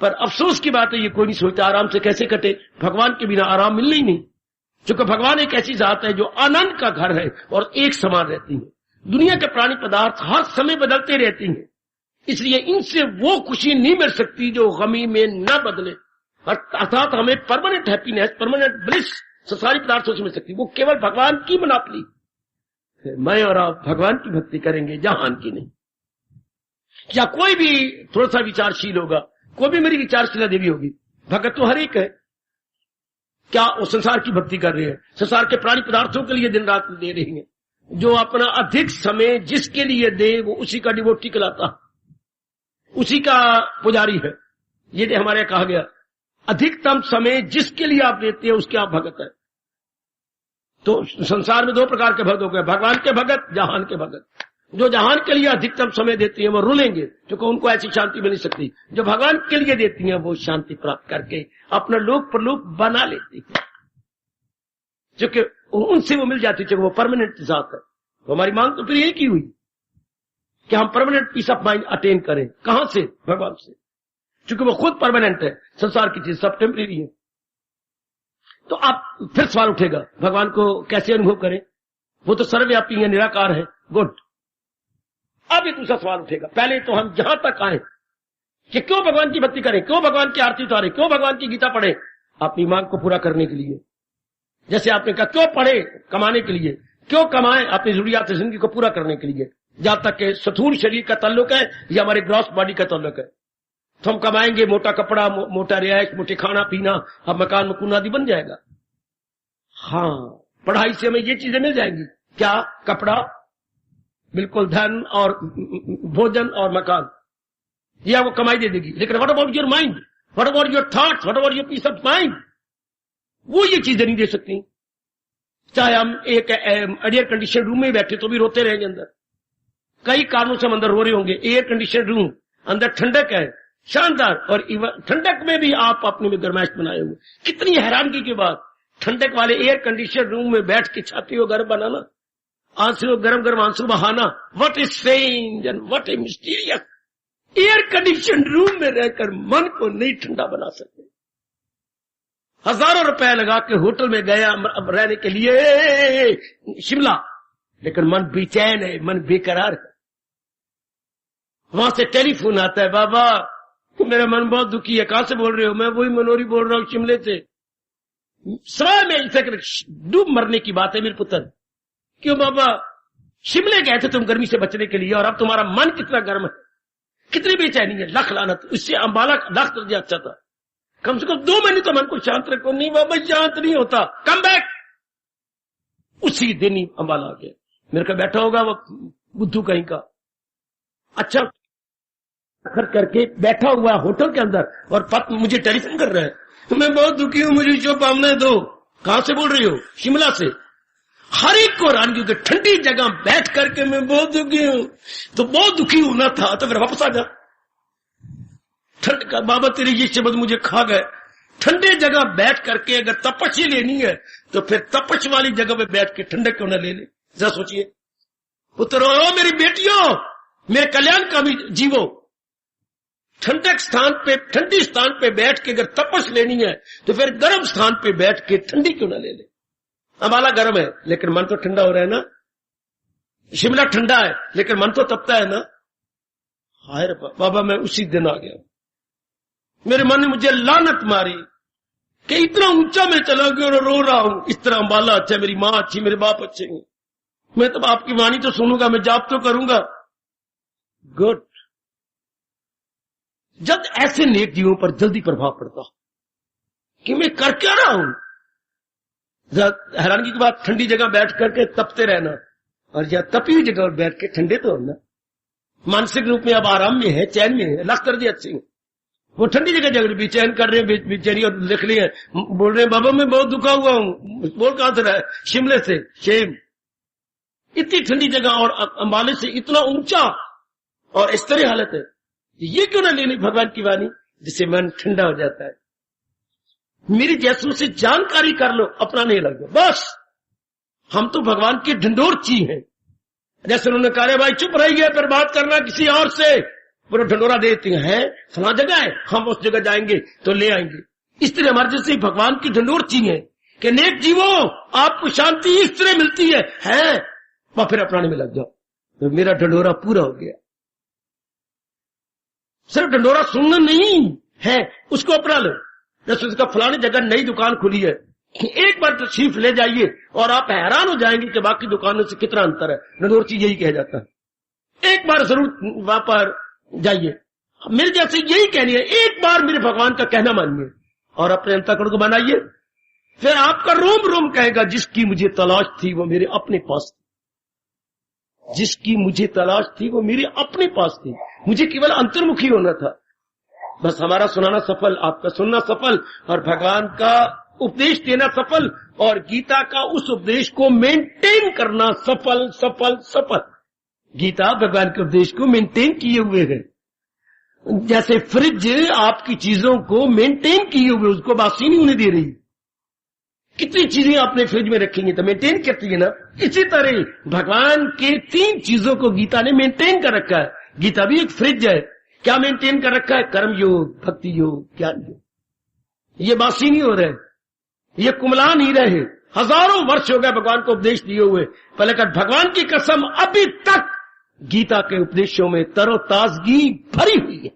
पर अफसोस की बात है, ये कोई नहीं सोचता आराम से कैसे कटे। भगवान के बिना आराम मिलना ही नहीं, क्योंकि भगवान एक ऐसी जात है जो आनंद का घर है और एक समान रहती है। दुनिया के प्राणी पदार्थ हर समय बदलते रहती हैं, इसलिए इनसे वो खुशी नहीं मिल सकती जो गमी में न बदले। अर्थात हमें परमानेंट हैप्पीनेस, परमानेंट ब्लिस संसारी पदार्थों से मिल सकती, वो केवल भगवान की मनापली। मैं और आप भगवान की भक्ति करेंगे, जहान की नहीं। या कोई भी थोड़ा सा विचारशील होगा, कोई भी मेरी विचारशीला देवी होगी, भगत तो हर एक है। क्या वो संसार की भक्ति कर रही है? संसार के प्राणी पदार्थों के लिए दिन रात दे रही है। जो अपना अधिक समय जिसके लिए दे वो उसी का डिवोटी कहलाता, उसी का पुजारी है। ये हमारे कहा गया, अधिकतम समय जिसके लिए आप देते हैं उसके आप भगत है। तो संसार में 2 प्रकार के भक्त हो गए, भगवान के भगत, जहान के भगत। जो जहान के लिए अधिकतम समय देती है वो रुलेंगे, क्योंकि उनको ऐसी शांति मिल नहीं सकती। जो भगवान के लिए देती है वो शांति प्राप्त करके अपना लोक परलोक बना लेती है, क्योंकि उनसे वो मिल जाती है, क्योंकि वो परमानेंट जात है। तो हमारी मांग तो फिर यही की हुई कि हम permanent peace of mind attain करें। कहां से? भगवान से, क्योंकि वो खुद परमानेंट है, संसार की चीज सब टेम्परेरी है। तो आप फिर सवाल उठेगा, भगवान को कैसे अनुभव करें? वो तो सर्वव्यापी है, निराकार है। गुड। अब ये दूसरा सवाल उठेगा। पहले तो हम यहां तक आए कि क्यों भगवान की भक्ति करें, क्यों भगवान की आरती उतारे, क्यों भगवान की गीता पढ़े? अपनी मांग को पूरा करने के लिए। जैसे आपने कहा क्यों पढ़े? कमाने के लिए। क्यों कमाएं? अपनी जरूरियात जिंदगी को पूरा करने के लिए। जहां तक के स्थूल शरीर का ताल्लुक है या हमारे ग्रॉस बॉडी का ताल्लुक है, तो हम कमाएंगे, मोटा कपड़ा, मोटा रियायत, मोटे खाना पीना, अब मकान मकून आदि बन जाएगा। हाँ, पढ़ाई से हमें ये चीजें मिल जाएंगी। क्या? कपड़ा, बिल्कुल, धन और भोजन और मकान, यह वो कमाई दे देगी। लेकिन what about your mind, what about your thoughts, what about your peace of mind? वो ये चीजें नहीं दे सकती। चाहे हम एक एयर कंडीशन रूम में बैठे तो भी रोते रहेंगे अंदर। कई कारणों से हम अंदर रो रहे होंगे। एयर कंडीशन रूम, अंदर ठंडक है, शानदार, और ठंडक में भी आप अपने में गर्माइश बनाए हुए। कितनी हैरानगी की बात, ठंडक वाले एयर कंडीशन रूम में बैठ के छाती को गर्म बनाना, आंसू गरम गरम आंसू बहाना। What is strange and what is mysterious. Air condition room में रहकर मन को नहीं ठंडा बना सकते। हजारों रुपए लगा के होटल में गया रहने के लिए शिमला, लेकिन मन बेचैन है, मन बेकरार है। वहां से टेलीफोन आता है, बाबा मेरा मन बहुत दुखी है। कहां से बोल रहे हो? मैं वही मनोरी बोल रहा हूं, शिमले से। सवाल में इसे डूब मरने की बात है मेरे पुत्र। क्यों बाबा? शिमले गए थे तुम गर्मी से बचने के लिए, और अब तुम्हारा मन कितना गर्म है, कितनी बेचैनी है। लख लानत, इससे अंबाला लाख दर्जा अच्छा था। कम से कम 2 महीने तो मन को शांत रखो। नहीं बाबा शांत नहीं होता, कम बैक। उसी दिन ही अंबाला आ गया। मेरे को बैठा होगा वो बुद्धू कहीं का, अच्छा करके बैठा हुआ होटल के अंदर, और मुझे टेलीफोन कर रहा है, तो मैं बहुत दुखी हूं, मुझे शुभकामनाएं दो। कहां से बोल रही हो? शिमला से। हर एक को रानी के ठंडी जगह बैठ करके मैं बहुत दुखी हूं। तो बहुत दुखी होना था तो फिर वापस आ जा। ठंड का बाबा तेरे ये शब्द मुझे खा गए। ठंडे जगह बैठ करके अगर तपस ही लेनी है तो फिर तपस वाली जगह पे बैठ के ठंडक क्यों न ले ले। जरा सोचिए पुत्रों, मेरी बेटियों, मेरे कल्याण का भी जीवो। ठंडक स्थान पे, ठंडी स्थान पे बैठ के अगर तपस लेनी है तो फिर गर्म स्थान पे बैठ के ठंडी क्यों ना ले ले। अंबाला गर्म है लेकिन मन तो ठंडा हो रहा है ना। शिमला ठंडा है लेकिन मन तो तपता है ना। हाय रे बाबा, मैं उसी दिन आ गया। मेरे मन ने मुझे लानत मारी कि इतना ऊंचा मैं चला गया और रो रहा हूं। इस तरह अंबाला अच्छा, मेरी मां अच्छी, मेरे बाप अच्छे हैं। मैं तो आपकी वाणी तो सुनूंगा, मैं जाप तो करूंगा। गुड। जब ऐसे नेक जीवों पर जल्दी प्रभाव पड़ता कि मैं कर क्या रहा हूं। हैरानगी की बात, ठंडी जगह बैठ करके तपते रहना और या तपी हुई जगह बैठ के ठंडे तो होना। मानसिक रूप में अब आराम में है, चैन में है, लाख तरह अच्छी है। वो ठंडी जगह बेचैन कर रहे हैं, बेचैनी और लिख लिए, बोल रहे हैं बाबा मैं बहुत दुखा हुआ हूं। बोल कहां से रहा है? शिमले से। शेम, इतनी ठंडी जगह और अंबाले से इतना ऊंचा और इस तरह हालत है। ये क्यों ना लेनी भगवान की वाणी, जिससे मन ठंडा हो जाता है। मेरी जैसों से जानकारी कर लो, अपना नहीं लग गया बस। हम तो भगवान के ढंडोरची हैं। जैसे उन्होंने कहा भाई चुप रहिए, फिर बात करना किसी और से। पूरा ढंडोरा देते हैं, फला जगह है, हम उस जगह जाएंगे तो ले आएंगे। इस तरह हमारे जैसे भगवान की ढंडोरची है कि नेक जीवो आपको शांति इस तरह मिलती है वह फिर अपनाने में लग जाओ। तो मेरा ढंडोरा पूरा हो गया। सिर्फ ढंडोरा सुनना नहीं है, उसको अपना लो। जैसे उसका फलानी जगह नई दुकान खुली है, एक बार तशरीफ ले जाइए और आप हैरान हो जाएंगे कि बाकी दुकानों से कितना अंतर है। ढंडोरची यही कहा जाता है। एक बार जरूर वहां पर जाइए। मेरे जैसे यही कहनी है, एक बार मेरे भगवान का कहना मानिए और अपने अंतःकरण को बनाइए। फिर आपका रोम रोम कहेगा जिसकी मुझे तलाश थी वो मेरे अपने पास थी। जिसकी मुझे तलाश थी वो मेरे अपने पास थी। मुझे केवल अंतर्मुखी होना था। बस हमारा सुनाना सफल, आपका सुनना सफल और भगवान का उपदेश देना सफल और गीता का उस उपदेश को मेंटेन करना सफल सफल सफल। गीता भगवान के उपदेश को मेंटेन किए हुए है। जैसे फ्रिज आपकी चीजों को मेंटेन किए हुए, उसको बासी नहीं होने दे रही। कितनी चीजें आपने फ्रिज में रखेंगे तो मेंटेन करती है ना। इसी तरह भगवान के 3 चीजों को गीता ने मेंटेन कर रखा है। गीता भी एक फ्रिज है। क्या मेंटेन कर रखा है? कर्म योग, भक्ति योग, ज्ञान योग। ये बासी नहीं हो रहे, ये कुमला नहीं रहे। हजारों वर्ष हो गए भगवान को उपदेश दिए हुए। पहले कर भगवान की कसम, अभी तक गीता के उपदेशों में तरोताजगी भरी हुई है।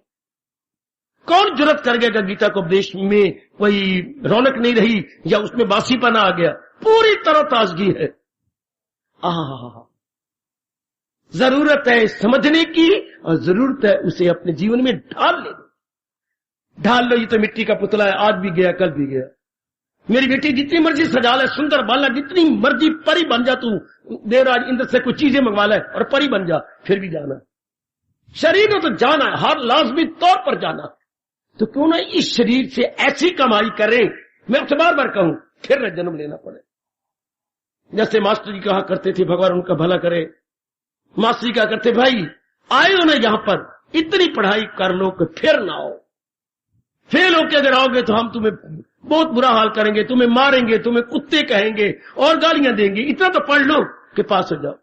कौन जुर्रत कर गया गीता के उपदेश में कोई रौनक नहीं रही या उसमें बासीपना आ गया? पूरी तरोताजगी है। जरूरत है समझने की और जरूरत है उसे अपने जीवन में ढाल लेने। ढाल लो, ये तो मिट्टी का पुतला है, आज भी गया कल भी गया। मेरी बेटी जितनी मर्जी सजा ले, सुंदर बाला, जितनी मर्जी परी बन जा तू, देवराज इंद्र से कुछ चीजें मंगवा ले और परी बन जा, फिर भी जाना। शरीर में तो जाना है, हर लाजमी तौर पर जाना। तो क्यों ना इस शरीर से ऐसी कमाई करें, मैं आपसे बार बार कहूं, फिर न जन्म लेना पड़े। जैसे मास्टर जी कहा करते थे, भगवान उनका भला करे। मास्टर जी कहा करते, भाई आए हो ना यहां पर, इतनी पढ़ाई कर लो कि फिर ना आओ। फेल होके अगर आओगे तो हम तुम्हें बहुत बुरा हाल करेंगे, तुम्हें मारेंगे, तुम्हें कुत्ते कहेंगे और गालियां देंगे। इतना तो पढ़ लो कि पास हो जाओ।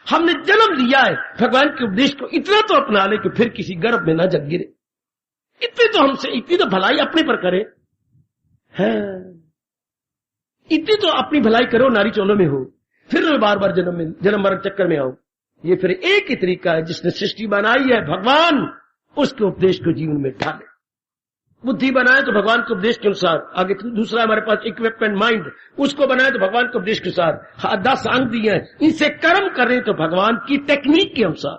हमने जन्म लिया है, भगवान के उपदेश को इतना तो अपना ले कि फिर किसी गर्भ में ना जग गिरे। इतनी तो हमसे, इतनी तो भलाई अपने पर करे है। इतनी तो अपनी भलाई करो, नारी चोलों में हो फिर मैं बार बार जन्म मरण चक्कर में आऊं। ये फिर एक ही तरीका है, जिसने सृष्टि बनाई है भगवान, उसके उपदेश को जीवन में ढाले। बुद्धि बनाए तो भगवान के उपदेश के अनुसार, आगे दूसरा हमारे पास इक्विपमेंट माइंड, उसको बनाए तो भगवान के उपदेश के अनुसार। 10 अंग दिए हैं, इनसे कर्म कर रहे तो भगवान की टेक्निक के अनुसार,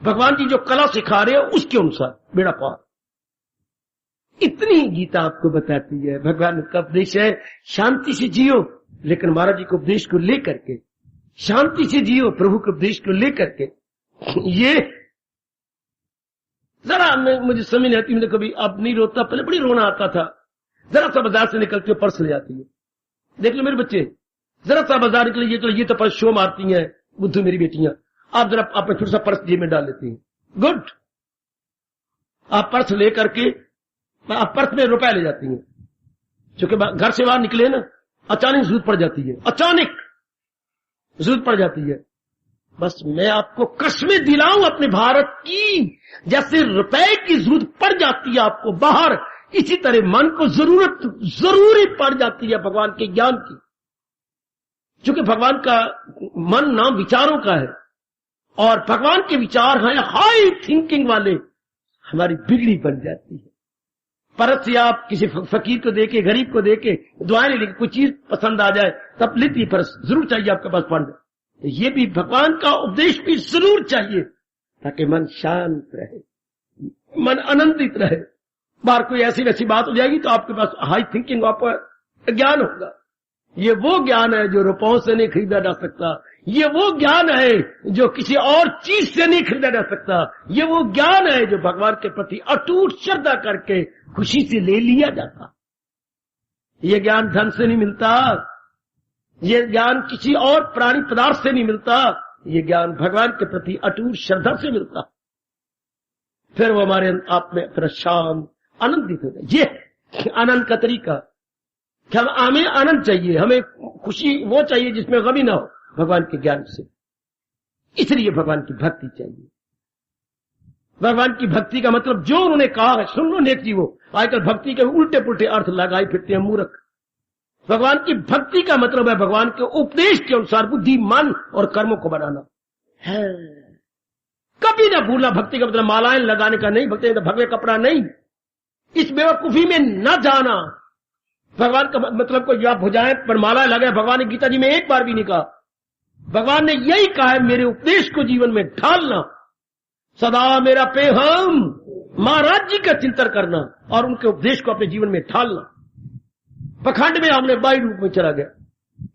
भगवान की जो कला सिखा रहे हो उसके अनुसार, बेड़ा पार। इतनी गीता आपको बताती है। भगवान का उपदेश है शांति से जियो, लेकिन महाराज जी के उपदेश को लेकर के शांति से जियो, प्रभु के उपदेश को लेकर के। ये जरा मुझे समझ नहीं आती, मैंने कभी अब नहीं रोता, पहले बड़ी रोना आता था। जरा सा बाजार से निकलते पर्स ले जाती है, देख लो मेरे बच्चे, जरा सा बाजार निकले तो ये तो पर्स शो मारती हैं, बुद्धू मेरी बेटियां, आप जरा अपने छोटा सा पर्स जेब में डाल लेती हैं। गुड, आप पर्स लेकर के आप पर्स में रुपए ले जाती हैं, क्योंकि घर से बाहर निकले ना, अचानक जरूरत पड़ जाती है, अचानक जरूरत पड़ जाती है। बस मैं आपको कसमें दिलाऊं अपने भारत की, जैसे रुपए की जरूरत पड़ जाती है आपको बाहर, इसी तरह मन को जरूरत जरूरी पड़ जाती है भगवान के ज्ञान की। क्योंकि भगवान का मन नाम विचारों का है, और भगवान के विचार हैं हाई थिंकिंग वाले, हमारी बिगड़ी बन जाती है। परत से आप किसी फकीर को देके, गरीब को देके दुआएं ले लेके, कोई चीज पसंद आ जाए तब लेती परस जरूर चाहिए आपके पास फंड। ये भी भगवान का उपदेश भी जरूर चाहिए, ताकि मन शांत रहे, मन आनंदित रहे। बाहर कोई ऐसी वैसी बात हो जाएगी तो आपके पास हाई थिंकिंग आपका ज्ञान होगा। ये वो ज्ञान है जो रुपयों से नहीं खरीदा जा सकता, ये वो ज्ञान है जो किसी और चीज से नहीं खरीदा जा सकता, ये वो ज्ञान है जो भगवान के प्रति अटूट श्रद्धा करके खुशी से ले लिया जाता। ये ज्ञान धन से नहीं मिलता, ये ज्ञान किसी और प्राणी पदार्थ से नहीं मिलता, ये ज्ञान भगवान के प्रति अटूट श्रद्धा से मिलता। फिर वो हमारे आप में फिर शांत आनंदित हो जाए। ये आनंद का तरीका कि हमें आनंद चाहिए, हमें खुशी वो चाहिए जिसमें गमी ना हो, भगवान के ज्ञान से। इसलिए भगवान की भक्ति चाहिए। भगवान की भक्ति का मतलब जो उन्होंने कहा है, सुन लो नेक जीवो, आजकल भक्ति के उल्टे पुल्टे अर्थ लगाए फिरते हैं मूर्ख। भगवान की भक्ति का मतलब है भगवान के उपदेश के अनुसार बुद्धि, मन और कर्मों को बनाना है। कभी ना भूलना, भक्ति का मतलब मालाएं लगाने का नहीं, भक्ति का भगवे कपड़ा नहीं, इस बेवकूफी में न जाना। भगवान का मतलब को आप भुजाएं पर मालाएं लगाए, भगवान ने गीता जी में एक बार भी नहीं कहा। भगवान ने यही कहा है, मेरे उपदेश को जीवन में ढालना, सदा मेरा पेहम, महाराज जी का चिंतन करना और उनके उपदेश को अपने जीवन में ढालना। पखंड में हमने बाई रूप में चला गया,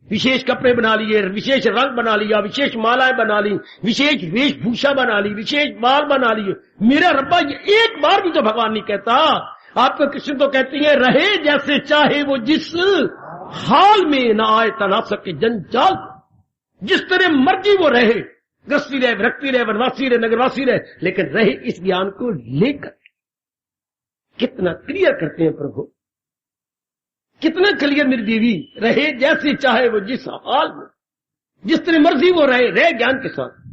विशेष कपड़े बना लिए, विशेष रंग बना लिया, विशेष मालाएं बना ली, विशेष वेशभूषा बना ली, विशेष बाल बना लिए। मेरा रब्बा, ये एक बार भी तो भगवान नहीं कहता। आपको कृष्ण तो कहती है, रहे जैसे चाहे वो जिस हाल में, ना आए तना सके जंजाल। जिस तरह मर्जी वो रहे, गृहस्थी रहे, विरक्ति रहे, वनवासी रहे, नगरवासी रहे, लेकिन रहे इस ज्ञान को लेकर। कितना क्लियर करते हैं प्रभु, कितना क्लियर मेरी देवी, रहे जैसे चाहे वो जिस हाल में, जिस तरह मर्जी वो रहे ज्ञान के साथ।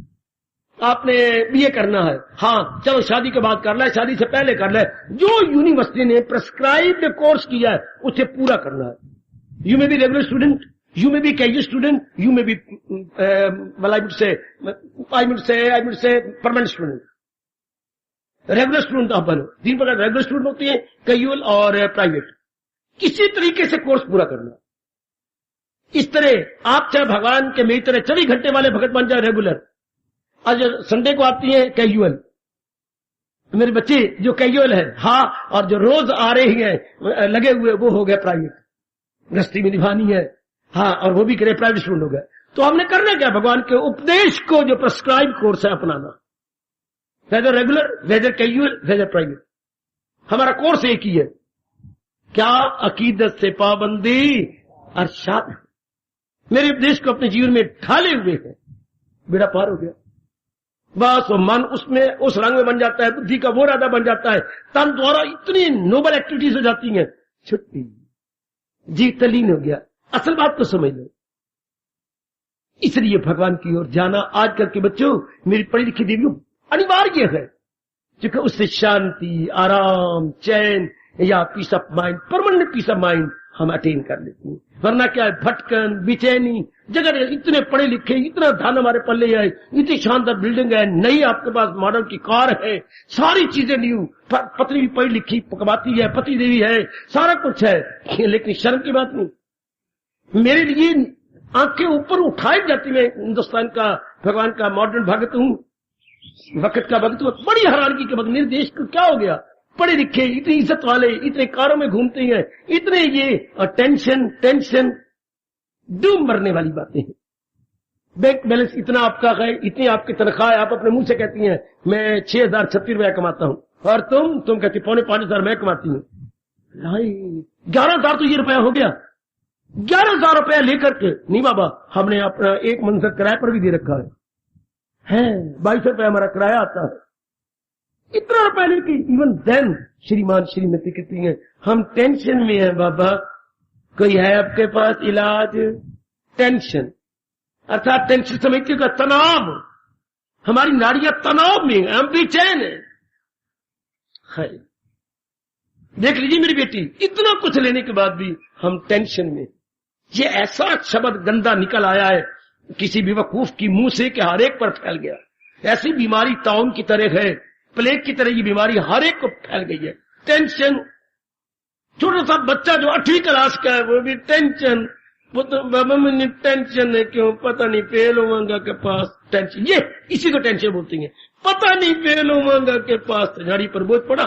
आपने बीए करना है, हाँ चलो शादी के बाद कर ले, शादी से पहले कर ले, जो यूनिवर्सिटी ने प्रेस्क्राइब्ड कोर्स किया है उसे पूरा करना है। You may be regular student, you may be casual student, you may be well I would say permanent student। Regular student आप बनो, 3 प्रकार रेगुलर स्टूडेंट होती है, कैजुअल और प्राइवेट। किसी तरीके से कोर्स पूरा करना। इस तरह आप चाहे भगवान के मेरी तरह 24 घंटे वाले भगत बन जाए रेगुलर, आज संडे को आती है कैजुअल। मेरे बच्चे जो कैजुअल है, हाँ, और जो रोज आ रहे हैं लगे हुए, वो हो गया प्राइवेट, गृहस्थी में निभानी है, हाँ, और वो भी करे प्राइवेट स्टूडेंट हो गया। तो हमने करना क्या, भगवान के उपदेश को जो प्रेस्क्राइब कोर्स है अपनाना, whether regular, whether casual, whether private. हमारा कोर्स एक ही है, क्या अकीदत से पाबंदी अरशाद। मेरे उपदेश को अपने जीवन में ढाले हुए है, बेड़ा पार हो गया। बस वो मन उसमें उस रंग में बन जाता है, बुद्धि का वो राधा बन जाता है, तन द्वारा इतनी नोबल एक्टिविटीज हो जाती हैं, छुट्टी, जी तलीन हो गया। असल बात तो समझ लो। इसलिए भगवान की ओर जाना आजकल के बच्चों, मेरी पढ़ी लिखी देवियों, अनिवार्य है, क्योंकि उससे शांति, आराम, चैन या peace of mind, permanent peace of mind हम अटेन कर लेते हैं। वरना क्या है, भटकन, बेचैनी, जगह इतने पढ़े लिखे, इतना धन हमारे पल्ले है, इतनी शानदार बिल्डिंग है, नई आपके पास मॉडल की कार है, सारी चीजें न्यू, पत्नी भी पढ़ी लिखी कमाती है, पति देवी है, सारा कुछ है, लेकिन शर्म की बात नहीं। मेरे लिए आंखें ऊपर उठाई जाती, मैं हिंदुस्तान का भगवान का मॉडर्न भगत हूँ, वक्त का भगत हूँ। बड़ी हैरानगी के बाद मेरे देश को क्या हो गया, पढ़े लिखे, इतनी इज्जत वाले, इतने कारों में घूमते हैं, इतने ये टेंशन डूब मरने वाली बातें हैं। बैंक बैलेंस इतना आपका है, इतनी आपकी तनख्वाह है, आप अपने मुंह से कहती हैं मैं 6,036 रुपया कमाता हूँ, और तुम कहती 4,500 मैं कमाती हूँ। 11,000 तो ये रुपया हो गया, 11,000 रुपया लेकर के। नहीं बाबा, हमने अपना एक मंजिल किराए पर भी दे रखा है 22 रुपया हमारा किराया आता है, इतना रुपया लेके इवन देन श्रीमान श्रीमती कहती हैं हम टेंशन में हैं बाबा, कोई है आपके पास इलाज? टेंशन अर्थात टेंशन समझते का तनाव, हमारी नाड़ियां तनाव में, हम बेचैन है। देख लीजिए मेरी बेटी, इतना कुछ लेने के बाद भी हम टेंशन में। ये ऐसा शब्द गंदा निकल आया है किसी बेवकूफ की मुंह से कि हर एक पर फैल गया। ऐसी बीमारी ताउन की तरह है, प्लेग की तरह ये बीमारी हर एक को फैल गई है। टेंशन, छोटा सा बच्चा जो 8वीं क्लास का है वो भी टेंशन, वो तो बाबा मुझे टेंशन है, क्यों पता नहीं फेल होगा के पास टेंशन, ये इसी को टेंशन बोलती है, पता नहीं फेल होगा के पास झाड़ी पर बोझ पड़ा।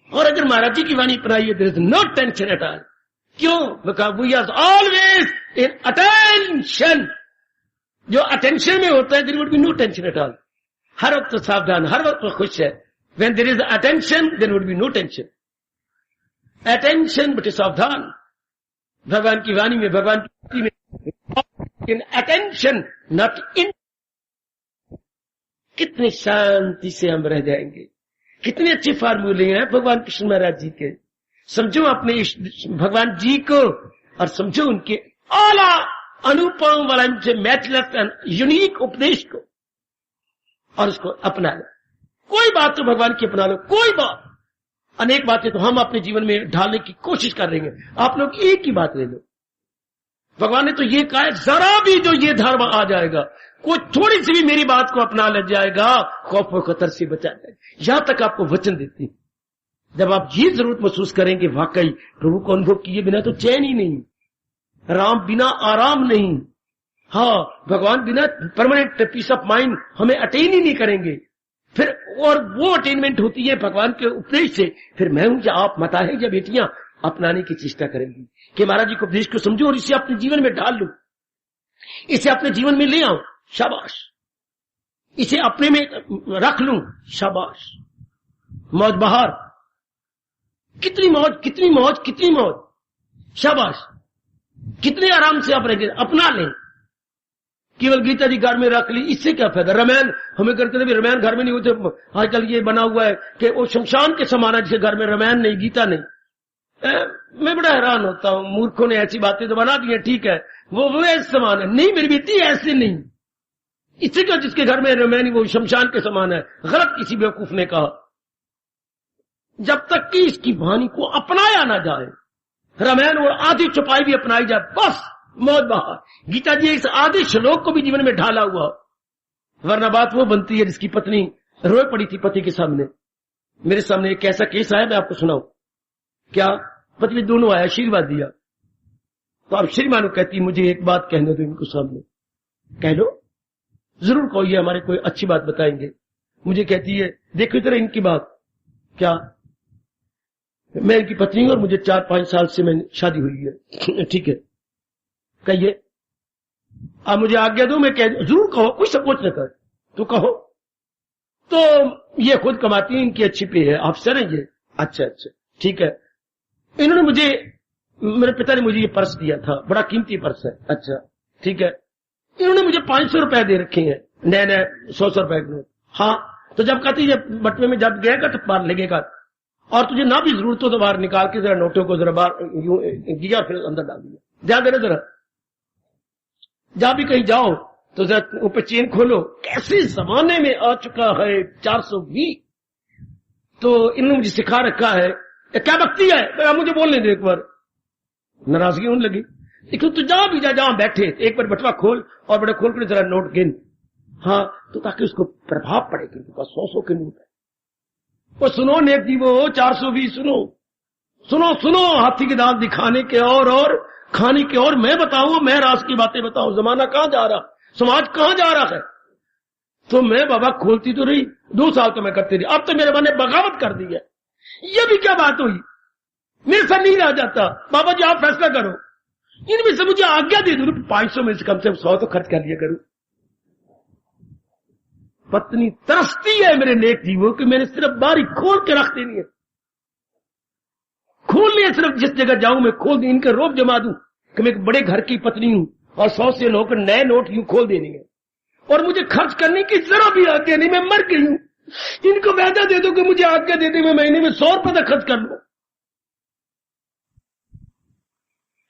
और अगर महाराज जी की वाणी अपनाइए, there is no tension at all. क्यों? Because we are always in attention. जो अटेंशन में होता है there would be no tension at all. हर वक्त सावधान, हर वक्त खुश है। When there is attention there would be no tension. Attention बटे सावधान, भगवान की वाणी में, भगवान की में, इन अटेंशन नॉट इन। कितनी शांति से हम रह जाएंगे। कितने अच्छे फार्मूले हैं भगवान कृष्ण महाराज जी के। समझो अपने भगवान जी को और समझो उनके आला अनुपम वाला मैचलेस एंड यूनिक उपदेश को, और उसको अपना लो। कोई बात तो भगवान की अपना लो, कोई बात। अनेक बातें तो हम अपने जीवन में ढालने की कोशिश कर रहे हैं, आप लोग एक ही बात ले लो। भगवान ने तो ये कहा है, जरा भी जो ये धर्म आ जाएगा, कोई थोड़ी सी भी मेरी बात को अपना ले जाएगा, खौफ और खतर से बचा जाएगा। यहां तक आपको वचन देती है। जब आप ये जरूरत महसूस करेंगे वाकई प्रभु को अनुभव किए बिना तो चैन ही नहीं, राम बिना आराम नहीं, हाँ भगवान बिना परमानेंट पीस ऑफ माइंड हमें अटेन ही नहीं करेंगे। फिर और वो अटेनमेंट होती है भगवान के उपदेश से। फिर मैं हूं या आप, माता है या बेटियां अपनाने की चेष्टा करेंगी कि महाराज जी के उपदेश को समझो और इसे अपने जीवन में ढाल लो, इसे अपने जीवन में ले आओ, शाबाश। इसे अपने में रख लूं, शाबाश। मौज बहार, कितनी मौज, कितनी मौज, कितनी मौज, शाबाश। कितने आराम से आप रहेंगे, अपना लें। केवल गीता जी घर में रख ली, इससे क्या फायदा? रामायण हमें करते थे, रामायण घर में नहीं होते। आजकल ये बना हुआ है कि वो शमशान के समान है, जिसे घर में रामायण नहीं, गीता नहीं। मैं बड़ा हैरान होता हूँ, मूर्खों ने ऐसी बातें तो बना दी है, ठीक है, वो ऐसे समान है। नहीं मेरी बेटी, ऐसे नहीं। इससे क्या जिसके घर में रामायण वो शमशान के समान है? गलत किसी बेवकूफ ने कहा। जब तक कि इसकी वाणी को अपनाया ना जाए, रामायण और आधी चौपाई भी अपनाई जाए, बस मौज बहार। गीता जी इस आधे श्लोक को भी जीवन में ढाला हुआ, वरना बात वो बनती है जिसकी पत्नी रोए पड़ी थी पति के सामने। मेरे सामने एक ऐसा केस आया, मैं आपको सुनाऊं क्या? पति दोनों आया, आशीर्वाद दिया, तो अब श्रीमान कहती मुझे एक बात कहने दो इनको सामने। कह लो, जरूर कहो, ये हमारे कोई अच्छी बात बताएंगे। मुझे कहती है देखो इधर इनकी बात। क्या? मैं इनकी पत्नी हूं और मुझे 4-5 साल से मैं शादी हुई है, ठीक है, कहिए। आप मुझे आज्ञा दो, मैं कह जरूर कहो, कोई संकोच न कर, तो कहो। तो ये खुद कमाती है, इनकी अच्छी पे है, अफसर है ये। अच्छा अच्छा ठीक है। इन्होंने मुझे, मेरे पिता ने मुझे ये पर्स दिया था, बड़ा कीमती पर्स है। अच्छा ठीक है। इन्होंने मुझे 500 रुपए दे रखे हैं, नए नए 100 रुपए के नोट। हाँ, तो जब कहती है बटवे में जब गएगा तो बाहर लगेगा, और तुझे ना भी जरूरत हो तो बाहर निकाल के जरा नोटों को जरा बाहर दिया, फिर अंदर डाल दिया, ध्यान देना जरा। जहां भी कहीं जाओ तो जरा ऊपर चेन खोलो। कैसे जमाने में आ चुका है 420। तो इन्होंने मुझे सिखा रखा है क्या बकती है, मुझे बोलने दे एक बार। नाराजगी होने लगी। देखो तू जहां भी जा, जहां बैठे एक बार बटवा खोल और बड़ा खोल कर जरा नोट गिन, हाँ, तो ताकि उसको प्रभाव पड़े कि उनके पास 100 के नोट है। वो सुनो नेक जीवो, 420 सुनो सुनो सुनो, हाथी के दांत दिखाने के और खाने के और मैं बताऊं, मैं राज की बातें बताऊं। जमाना कहां जा रहा, समाज कहां जा रहा है। तो मैं बाबा खोलती तो रही, 2 साल तो मैं करती रही, अब तो मेरे मन ने बगावत कर दी है। ये भी क्या बात हुई, मेरे साथ नहीं रह जाता। बाबा जी आप फैसला करो, इनमें से मुझे आज्ञा दे दो, 500 में से कम 100 तो खर्च कर लिया करूं। पत्नी तरसती है मेरे नेक जीवों कि मैंने सिर्फ बारी खोल के रख देनी है, खोल लिया, सिर्फ जिस जगह जाऊं मैं खोल दी, इनके रोब जमा दूं कि मैं एक बड़े घर की पत्नी हूं और 100 से लोग नए नोट यूं खोल देनी है और मुझे खर्च करने की जरा भी आज्ञा नहीं, मैं मर गई हूं। इनको वादा दे दो कि मुझे आज्ञा दे दे, मैं महीने में 100 रुपए तक खर्च कर लूं।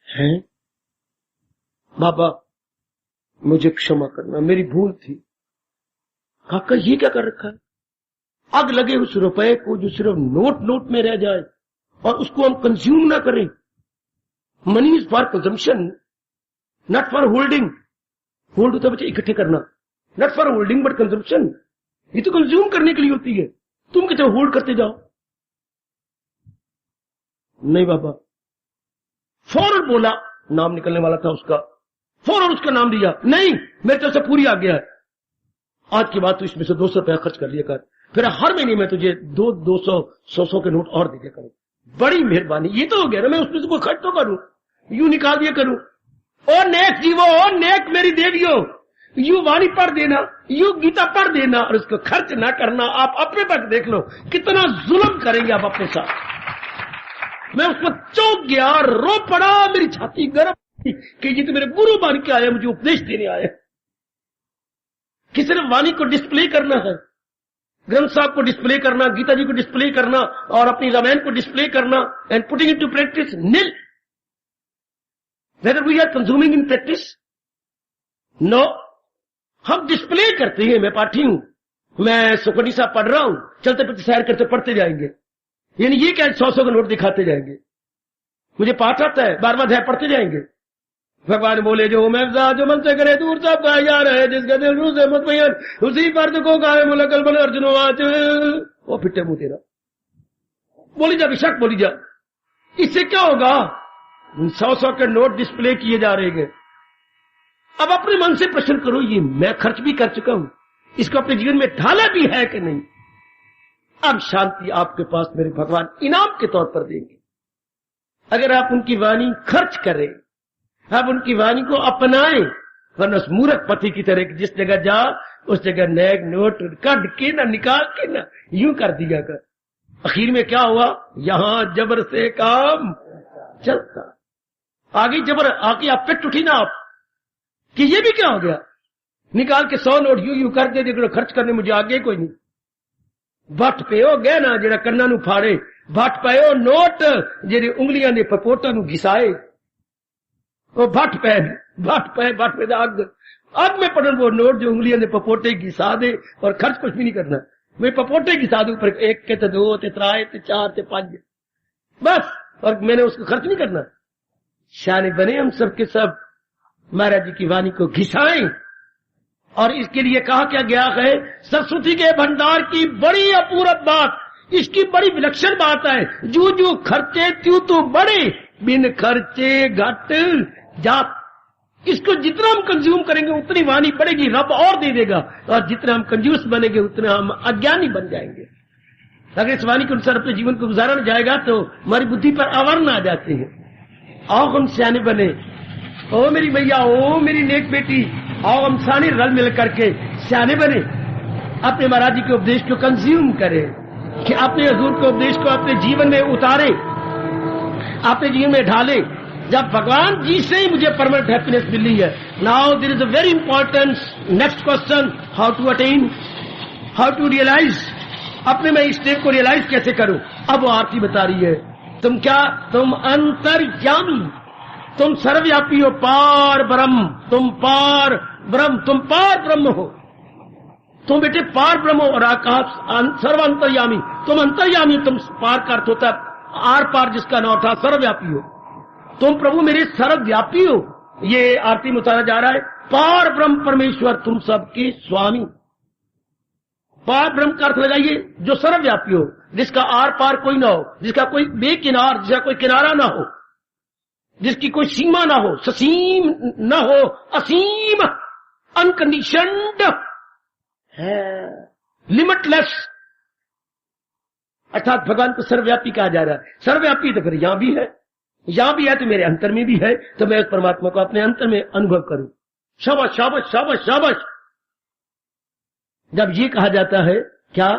हैं बाबा मुझे क्षमा करना, मेरी भूल थी। काका ये क्या कर रखा है, आग लगे उस रुपए को जो सिर्फ नोट में रह जाए और उसको हम कंज्यूम ना करें। Money is for consumption, not for holding. Hold होता बच्चे इकट्ठे करना, not for holding but consumption. ये तो कंज्यूम करने के लिए होती है, तुम कहते हो होल्ड करते जाओ। नहीं बाबा, फौरन बोला, नाम निकलने वाला था उसका, फौरन उसका नाम दिया, नहीं मेरे तरफ से पूरी आ गया है, आज की बात तो इसमें से 200 रुपया खर्च कर लिया कर, फिर हर महीने में तुझे 200 100 के नोट और दे दिया करूं। बड़ी मेहरबानी, ये तो हो गया ना, मैं उसमें से कोई खर्च तो करूं, यूं निकाल दिया करूं। ओ नेक जीवो, ओ नेक मेरी देवियों, यू वाणी पढ़ देना, यू गीता पढ़ देना और उसको खर्च ना करना। आप अपने पास देख लो कितना जुल्म करेंगे आप अपने साथ। मैं उसको चौंक गया, रो पड़ा, मेरी छाती गर्म थी कि ये तो मेरे गुरु बन के आए, मुझे उपदेश देने आए कि सिर्फ वाणी को डिस्प्ले करना है, ग्रंथ साहब को डिस्प्ले करना, गीता जी को डिस्प्ले करना और अपनी रामायण को डिस्प्ले करना and putting it to practice nil. Whether we are consuming in practice, no, हम डिस्प्ले करते हैं। मैं पाठी हूं, मैं सुखमनी साहब पढ़ रहा हूं, चलते फिरते सैर करते पढ़ते जाएंगे, यानी ये क्या 100 का नोट दिखाते जाएंगे। मुझे पाठ आता है, 12वां अध्याय पढ़ते जाएंगे। भगवान बोले जो जो मन से करे दूर सब गाय जा रहे, जिसका दिल रूह से मत भैया उसी पर्द को गाय मुलकल बने अर्जुनवाच। वो फिटे मुंह तेरा, बोली जा विशक, बोली जा। इससे क्या होगा, 100 के नोट डिस्प्ले किए जा रहे हैं। अब अपने मन से प्रश्न करो, ये मैं खर्च भी कर चुका हूं, इसको अपने जीवन में ढाला भी है कि नहीं। अब शांति आपके पास मेरे भगवान इनाम के तौर पर देंगे अगर आप उनकी वाणी खर्च करें, आप उनकी वाणी को अपनाएं। वरना उस मूर्ख पति की तरह जिस जगह जा उस जगह नैग नोट कट के ना निकाल के ना यूं कर दिया कर। आखिर में क्या हुआ, यहां जबर से काम चलता, आगे जबर आके आप पिट उठी ना आप कि ये भी क्या हो गया, निकाल के 100 नोट यूं कर दे, देखो खर्च करने मुझे आगे कोई नहीं। भट पे हो गया ना जेड़ा कन्ना नू फाड़े, भट पे हो नोट जेड़ी उंगलियां ने पपोटा नू घिसाए, वो भट पे अग में पड़न वो नोट जो उंगलियां ने पपोटे घिसा दे और खर्च कुछ भी नहीं करना। मैं पपोटे घिसा दूं पर 1 के 2 ते 3 ते 4 ते 5 बस, और मैंने उसको खर्च नहीं करना। शाने बने हम सब के सब महाराज जी की वाणी को घिसाएं। और इसके लिए कहा क्या गया है, सरस्वती के भंडार की बड़ी अपूर्व बात, इसकी बड़ी विलक्षण बात है, जो जो खर्चे त्यों तो बड़े, बिन खर्चे घट जात। इसको जितना हम कंज्यूम करेंगे उतनी वाणी बढ़ेगी, रब और दे देगा, और जितना हम कंजूस बनेंगे उतना हम अज्ञानी बन जाएंगे। अगर इस वाणी के अनुसार अपने जीवन को गुजारना जाएगा तो हमारी बुद्धि पर आवरण आ जाते हैं। आओ हम सियाने बने, ओ मेरी मैया, ओ मेरी नेक बेटी, आओ हम सारे रल मिल करके सियाने बने, अपने महाराज जी के उपदेश को कंज्यूम करें, कि अपने हजूर के उपदेश को अपने जीवन में उतारे, अपने जीवन में ढाले। जब भगवान जी से ही मुझे परमानेंट हैप्पीनेस मिली है। Now there is a very important next question, how to attain, how to realise. अपने में इस स्टेट को रियलाइज कैसे करूं। अब वो आरती बता रही है, तुम क्या, तुम अंतर्यामी, तुम सर्वव्यापी हो, पार ब्रह्म, तुम पार ब्रह्म, तुम पार ब्रह्म हो, तुम बेटे पार ब्रह्म हो। और आकाश सर्व अंतर्यामी, तुम अंतर्यामी, तुम पार का अर्थ होता है आर पार जिसका नाम था सर्वव्यापी हो। तुम प्रभु मेरे सर्वव्यापी हो, ये आरती में उतारा जा रहा है। पार ब्रह्म परमेश्वर तुम सबके स्वामी। पार ब्रह्म का अर्थ लगाइए जो सर्वव्यापी हो, जिसका आर पार कोई ना हो, जिसका कोई बेकिनार, जिसका कोई किनारा ना हो, जिसकी कोई सीमा ना हो, ससीम ना हो, असीम, अनकंडीशनड है, लिमिटलेस। अर्थात भगवान को सर्वव्यापी कहा जा रहा है। सर्वव्यापी तो फिर यहां भी है, यहां भी है तो मेरे अंतर में भी है, तो मैं उस परमात्मा को अपने अंतर में अनुभव करूं। शाबाश शाबाश शाबाश शाबाश। जब ये कहा जाता है क्या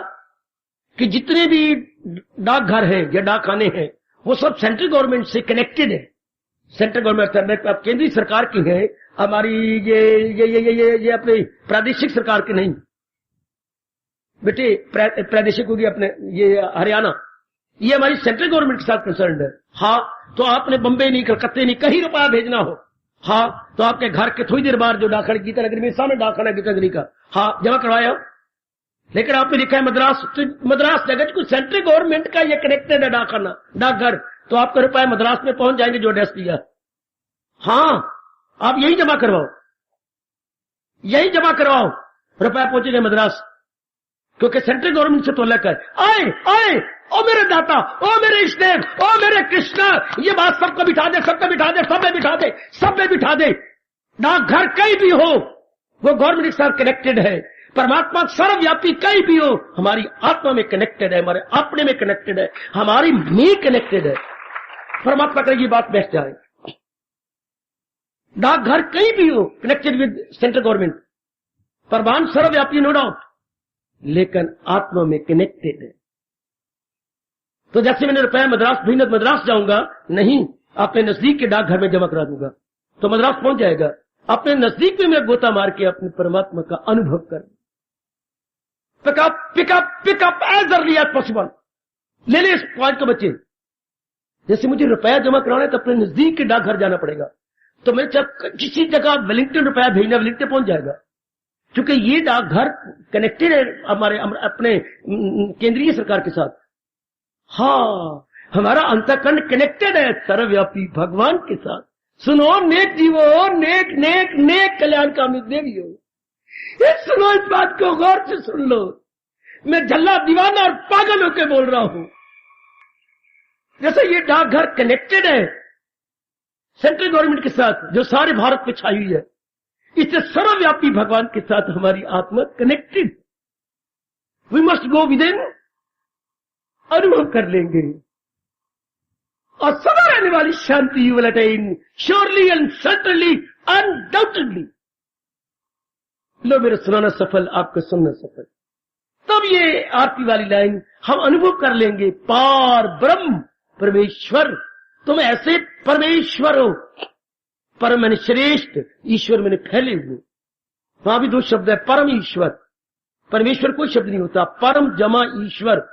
कि जितने भी डाकघर हैं या डाकखाने हैं वो सब सेंट्रल गवर्नमेंट से कनेक्टेड है। सेंट्रल गवर्नमेंट अब केंद्रीय सरकार की है, हमारी ये अपने प्रादेशिक सरकार की नहीं बेटे, प्रादेशिक होगी अपने ये हरियाणा, ये हमारी सेंट्रल गवर्नमेंट के साथ कंसर्न है। हाँ, तो आपने बम्बे नहीं, कलकत्ते नहीं, कहीं रुपया भेजना हो, हाँ, तो आपके घर के थोड़ी देर बाद जो डाकखाना गीता नगरी में सामने डाकखाना गीता नगरी का, हाँ, जमा करवाया। लेकिन आपने लिखा है मद्रास, तो मद्रास जगत को सेंट्रल गवर्नमेंट का ये कनेक्टेड है डाकखाना, डाकघर, तो आपका रुपया मद्रास में पहुंच जाएंगे जो एड्रेस दिया। हाँ, आप यही जमा करवाओ, यही जमा करवाओ, रुपया पहुंचेगा मद्रास, क्योंकि सेंट्रल गवर्नमेंट से तो अलग है। आए आए ओ मेरे दाता, ओ मेरे इष्टदेव, ओ मेरे कृष्ण, ये बात सबको बिठा दे, सबको बिठा दे, सब में बिठा दे, सब में बिठा दे। डाकघर कहीं भी हो वो गवर्नमेंट के साथ कनेक्टेड है। परमात्मा सर्वव्यापी कहीं भी हो हमारी आत्मा में कनेक्टेड है, हमारे अपने में कनेक्टेड है, हमारी में कनेक्टेड है। परमात्मा का ये बात बैठ जाए। डाकघर कहीं भी हो connected with central government, Parman सर्वव्यापी नो डाउट, लेकिन आत्मा में कनेक्टेड है। तो जैसे मैंने रुपया मद्रास भेजना, मद्रास जाऊंगा नहीं, अपने नजदीक के डाकघर में जमा करा दूंगा तो मद्रास पहुंच जाएगा। अपने नजदीक में मैं गोता मार के अपने परमात्मा का अनुभव कर, pick up pick up pick up as early as possible, ले ले इस पॉइंट के बच्चे। जैसे मुझे रुपया जमा कराना है तो अपने नजदीक के डाकघर जाना पड़ेगा, तो मैं जब किसी जगह वेलिंगटन रुपया भेजना, वेलिंगटन पहुंच जाएगा, क्योंकि ये डाकघर कनेक्टेड है हमारे अपने केंद्रीय सरकार के साथ। हाँ, हमारा अंतःकरण कनेक्टेड है सर्वव्यापी भगवान के साथ। सुनो नेक जीवो, नेक नेक नेक कल्याण कामी देवी हो, ये सुनो, इस बात को गौर से सुन लो। मैं झल्ला दीवाना और पागल होकर बोल रहा हूं। जैसे ये डाकघर कनेक्टेड है सेंट्रल गवर्नमेंट के साथ जो सारे भारत में छाई हुई है, इससे सर्वव्यापी भगवान के साथ हमारी आत्मा connected. We must go within, अनुभव कर लेंगे और सदा रहने वाली शांति you will attain surely and certainly undoubtedly. लो मेरा सुनाना सफल, आपका सुनना सफल। तब ये आरती वाली लाइन हम अनुभव कर लेंगे। पार ब्रह्म परमेश्वर, तुम ऐसे परमेश्वर हो, परम मैंने श्रेष्ठ, ईश्वर मैंने फैले हुए। वहां भी दो शब्द है, परम ईश्वर, परमेश्वर कोई शब्द नहीं होता, परम जमा ईश्वर,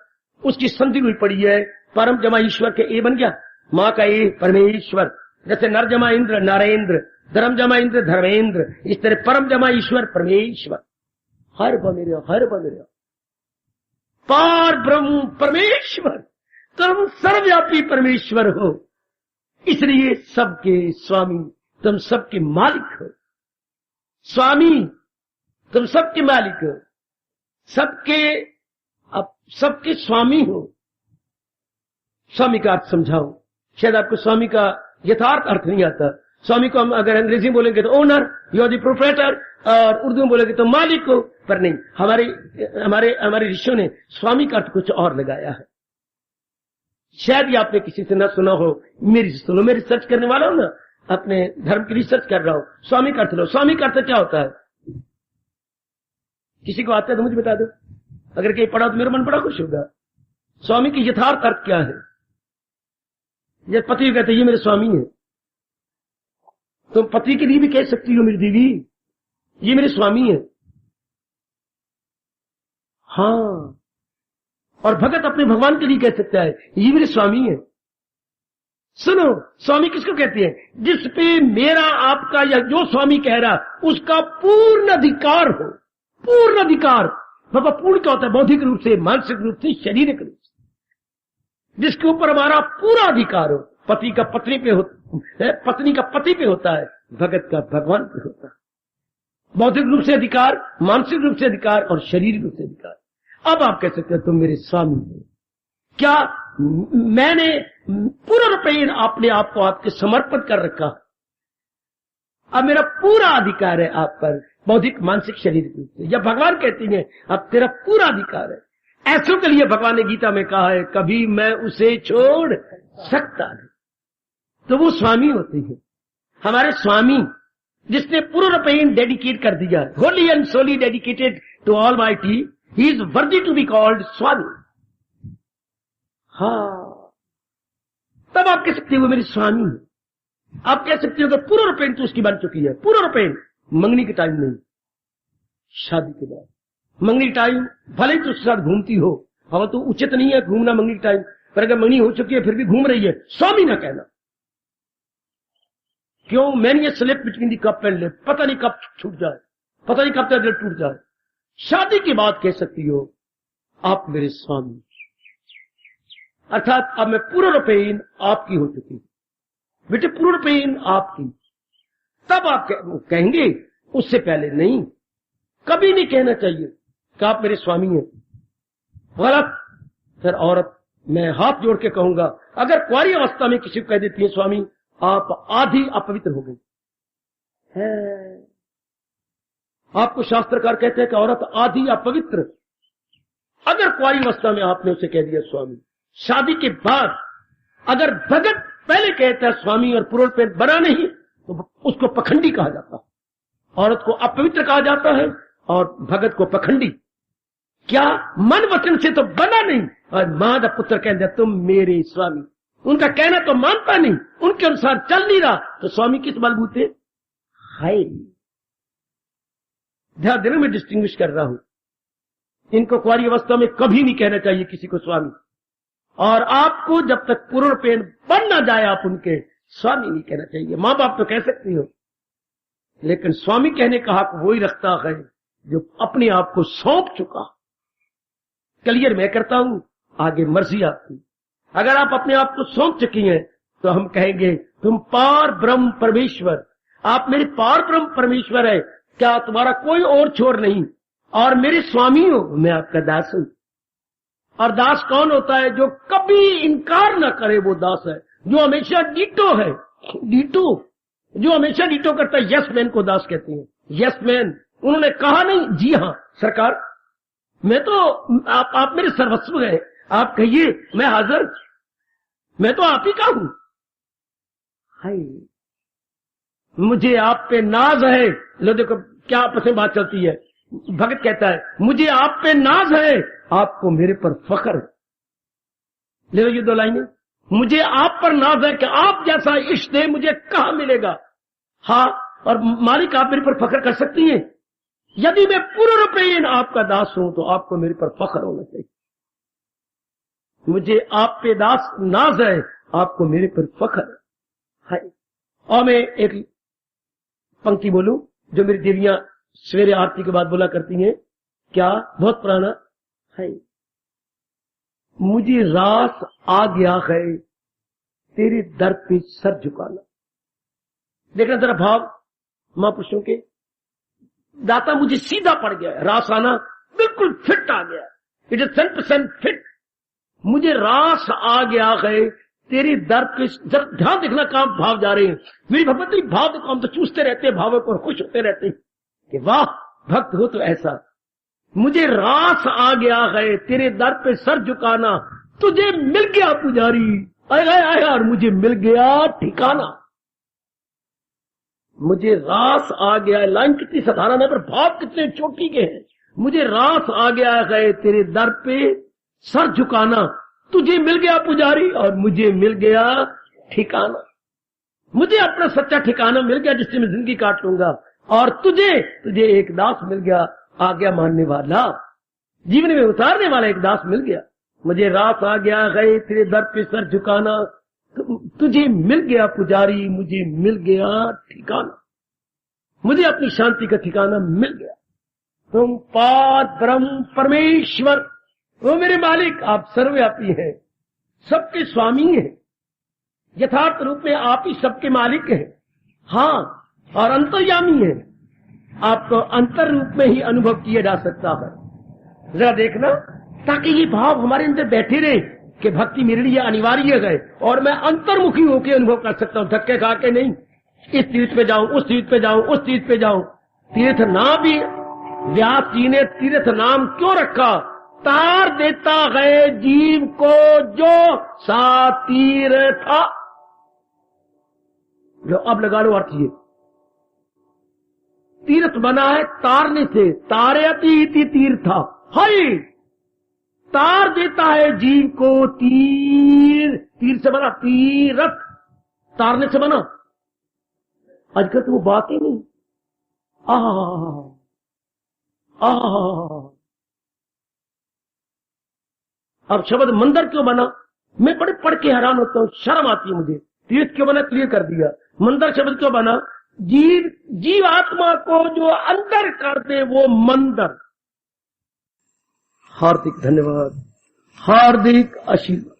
उसकी संधि हुई पड़ी है। परम जमा ईश्वर के ए बन गया, मां का ए परमेश्वर, जैसे नर जमा इंद्र नरेंद्र, धर्म जमा इंद्र धर्मेंद्र, इस तरह परम जमा ईश्वर परमेश्वर। हर बमेरा हर बमेरा, पार ब्रह्म परमेश्वर, तुम सर्वव्यापी परमेश्वर हो, इसलिए सबके स्वामी, तुम सबके मालिक हो। स्वामी, तुम सबके मालिक हो, सबके स्वामी हो। स्वामी का अर्थ समझाओ, शायद आपको स्वामी का यथार्थ अर्थ नहीं आता। स्वामी को हम अगर अंग्रेजी में बोलेंगे तो owner, you are the proprietor, और उर्दू में बोलेंगे तो मालिक हो, पर नहीं, हमारे ऋषियों ने स्वामी का अर्थ कुछ और लगाया है। शायद ये आपने किसी से ना सुना हो, मेरी से सुनो, मैं रिसर्च करने वाला हूं ना, अपने धर्म की रिसर्च कर रहा हूं। स्वामी का अर्थ लो, स्वामी का अर्थ क्या होता है? किसी को आता है तो मुझे बता दो, अगर कहीं पढ़ा तो मेरा मन बड़ा खुश होगा। स्वामी की यथार्थ अर्थ क्या है? जब पति कहते ये मेरे स्वामी है, तो पति के लिए भी कह सकती हो मेरी देवी ये मेरे स्वामी है। हाँ, और भगत अपने भगवान के लिए कह सकता है ये मेरे स्वामी है। सुनो, स्वामी किसको कहते हैं? जिस पे मेरा आपका या जो स्वामी कह रहा उसका पूर्ण अधिकार हो। पूर्ण अधिकार, बाबा पूर्ण क्या होता है? बौद्धिक रूप से, मानसिक रूप से, शारीरिक रूप से। जिसके ऊपर हमारा पूरा अधिकार हो। पति का पत्नी पे पत्नी का पति पे होता है, भगत का भगवान पे होता है। बौद्धिक रूप से अधिकार, मानसिक रूप से अधिकार और शारीरिक रूप से अधिकार। अब आप कह सकते हो तुम मेरे स्वामी हो। क्या मैंने पूरा रूपेण अपने आप को आपके समर्पित कर रखा, अब मेरा पूरा अधिकार है आप पर, बौद्धिक मानसिक शारीरिक रूप से। या भगवान कहती हैं अब तेरा पूरा अधिकार है। ऐसों के लिए भगवान ने गीता में कहा है कभी मैं उसे छोड़ सकता नहीं। तो वो स्वामी होते हैं, हमारे स्वामी, जिसने पूर्ण रूपेण डेडिकेट कर दिया, holy and solely dedicated to almighty, he is worthy to be called स्वामी। हाँ, तब आप कह सकते हो मेरे स्वामी है। आप कह सकते हो कि पूर्ण रूपेण तो उसकी बन चुकी है, पूर्ण रूपेण। मंगनी के टाइम नहीं, शादी के बाद। मंगनी टाइम भले ही तो उसके साथ घूमती हो, और तो उचित नहीं है घूमना मंगनी टाइम, पर अगर मंगनी हो चुकी है फिर भी घूम रही है, स्वामी ना कहना। क्यों? मैन ये slip between the cup and lip, पता नहीं कब छूट जाए, पता नहीं कब तक दिल टूट जाए। शादी के बाद कह सकती हो आप मेरे स्वामी, अर्थात अब मैं पूर्ण रूपेण आपकी हो चुकी हूं, बेटे पूर्ण रूपेण आपकी। तब आप कहेंगे, उससे पहले नहीं, कभी नहीं कहना चाहिए कि आप मेरे स्वामी हैं। गलत। फिर औरत, मैं हाथ जोड़ के कहूंगा, अगर कुंवारी अवस्था में किसी को कह देती है स्वामी, आप आधी अपवित्र हो गई है। आपको शास्त्रकार कहते हैं कि औरत आधी अपवित्र। अगर कुंवारी अवस्था में आपने उसे कह दिया स्वामी, शादी के बाद अगर भगत पहले कहता है स्वामी और पूर्ण रूपेण बना नहीं, तो उसको पखंडी कहा जाता है। औरत को अपवित्र कहा जाता है और भगत को पखंडी। क्या? मन वचन से तो बना नहीं, और मां पुत्र कहते हैं तुम मेरे स्वामी। उनका कहना तो मानता नहीं, उनके अनुसार चल नहीं रहा, तो स्वामी किस बलबूते? हाय, ध्यान देना, मैं डिस्टिंग्विश कर रहा हूं। इनको कुंवारी अवस्था में कभी नहीं कहना चाहिए किसी को स्वामी, और आपको जब तक पूर्ण रूपेण बन ना जाए आप उनके स्वामी नहीं कहना चाहिए। मां बाप तो कह सकती हो, लेकिन स्वामी कहने का हक वही रखता है जो अपने आप को सौंप चुका। क्लियर मैं करता हूं, आगे मर्जी आपकी। अगर आप अपने आप को सौंप चुकी हैं तो हम कहेंगे तुम पार ब्रह्म परमेश्वर, आप मेरे पार ब्रह्म परमेश्वर है, क्या तुम्हारा कोई और छोर नहीं, और मेरे स्वामी हो, मैं आपका दास हूं। और दास कौन होता है? जो कभी इनकार ना करे, वो दास है। जो हमेशा डीटो है, डीटो, जो हमेशा डीटो करता है, यस मैन को दास कहते हैं। यस मैन, उन्होंने कहा नहीं, जी हाँ सरकार, मैं तो आप मेरे सर्वस्व है, आप कहिए मैं हाजिर, मैं तो आप ही का हूं। हाय, मुझे आप पे नाज है। लो देखो क्या आपस में बात चलती है। भगत कहता है मुझे आप पे नाज है, आपको मेरे पर फख्र है। ले लो ये दो लाइनें, मुझे आप पर नाज है कि आप जैसा इश्क दे मुझे कहां मिलेगा। हाँ, और मालिक आप मेरे पर फख्र कर सकती हैं। यदि मैं पूर्ण रूपेण आपका दास हूं तो आपको मेरे पर फख्र होना चाहिए। मुझे आप पे दास नाज है, आपको मेरे पर फख्र है। और मैं एक पंक्ति बोलूं जो मेरी देवियां सवेरे आरती के बाद बोला करती हैं, क्या? बहुत पुराना है। मुझे रास आ गया है तेरे दर पे सर झुकाना। देखना जरा भाव महापुरुषों के, दाता मुझे सीधा पड़ गया है, रास आना बिल्कुल फिट आ गया, इट इज 100% फिट। मुझे रास आ गया है तेरी दर पे, ध्यान देखना कहां भाव जा रहे हैं। मेरी भगवती भाव देखो, हम तो चूसते रहते हैं भावों को और खुश होते रहते हैं कि वाह भक्त हो तो ऐसा। मुझे रास आ गया है तेरे दर पे सर झुकाना, तुझे मिल गया पुजारी, आए और मुझे मिल गया ठिकाना। मुझे रास आ गया, लाइन कितनी साधारण है पर भाव कितने चोटी के हैं। मुझे रास आ गया है तेरे दर पे सर झुकाना, तुझे मिल गया पुजारी और मुझे मिल गया ठिकाना। मुझे अपना सच्चा ठिकाना मिल गया जिससे मैं जिंदगी काट लूंगा, और तुझे एक दास मिल गया, आज्ञा मानने वाला, जीवन में उतारने वाला एक दास मिल गया। मुझे रास आ गया है तेरे दर पे सर झुकाना, तुझे मिल गया पुजारी, मुझे मिल गया ठिकाना। मुझे अपनी शांति का ठिकाना मिल गया। तुम पार ब्रह्म परमेश्वर, वो मेरे मालिक, आप सर्वव्यापी हैं, सबके स्वामी हैं, यथार्थ रूप में आप ही सबके मालिक हैं। हाँ, और अंतर्यामी है, आपको अंतर रूप में ही अनुभव किया जा सकता है। जरा देखना, ताकि ये भाव हमारे अंदर बैठे रहे कि भक्ति मेरे लिए अनिवार्य है और मैं अंतर्मुखी होकर अनुभव कर सकता हूँ, धक्के खा के नहीं। इस तीर्थ पे जाऊं, उस तीर्थ पे जाऊं, उस तीर्थ पे जाऊं। तीर्थ नाम भी व्यास जी ने तीर्थ नाम क्यों रखा? तार देता है जीव को जो सा तीर्थ। लो अब लगा लो अर्थ ये, तीर्थ बना है तारने से, तारयति इति तीर्थ। हाय, तार देता है जीव को, तीर से बना तीर्थ, तारने से बना। आजकल तो वो बात ही नहीं। अब शब्द मंदिर क्यों बना? मैं बड़े पढ़ के हैरान होता हूँ, शर्म आती है मुझे। तीर्थ क्यों बना, क्लियर कर दिया। मंदिर शब्द क्यों बना? जीव आत्मा को जो अंदर कर दे वो मंदिर। हार्दिक धन्यवाद, हार्दिक आशीर्वाद।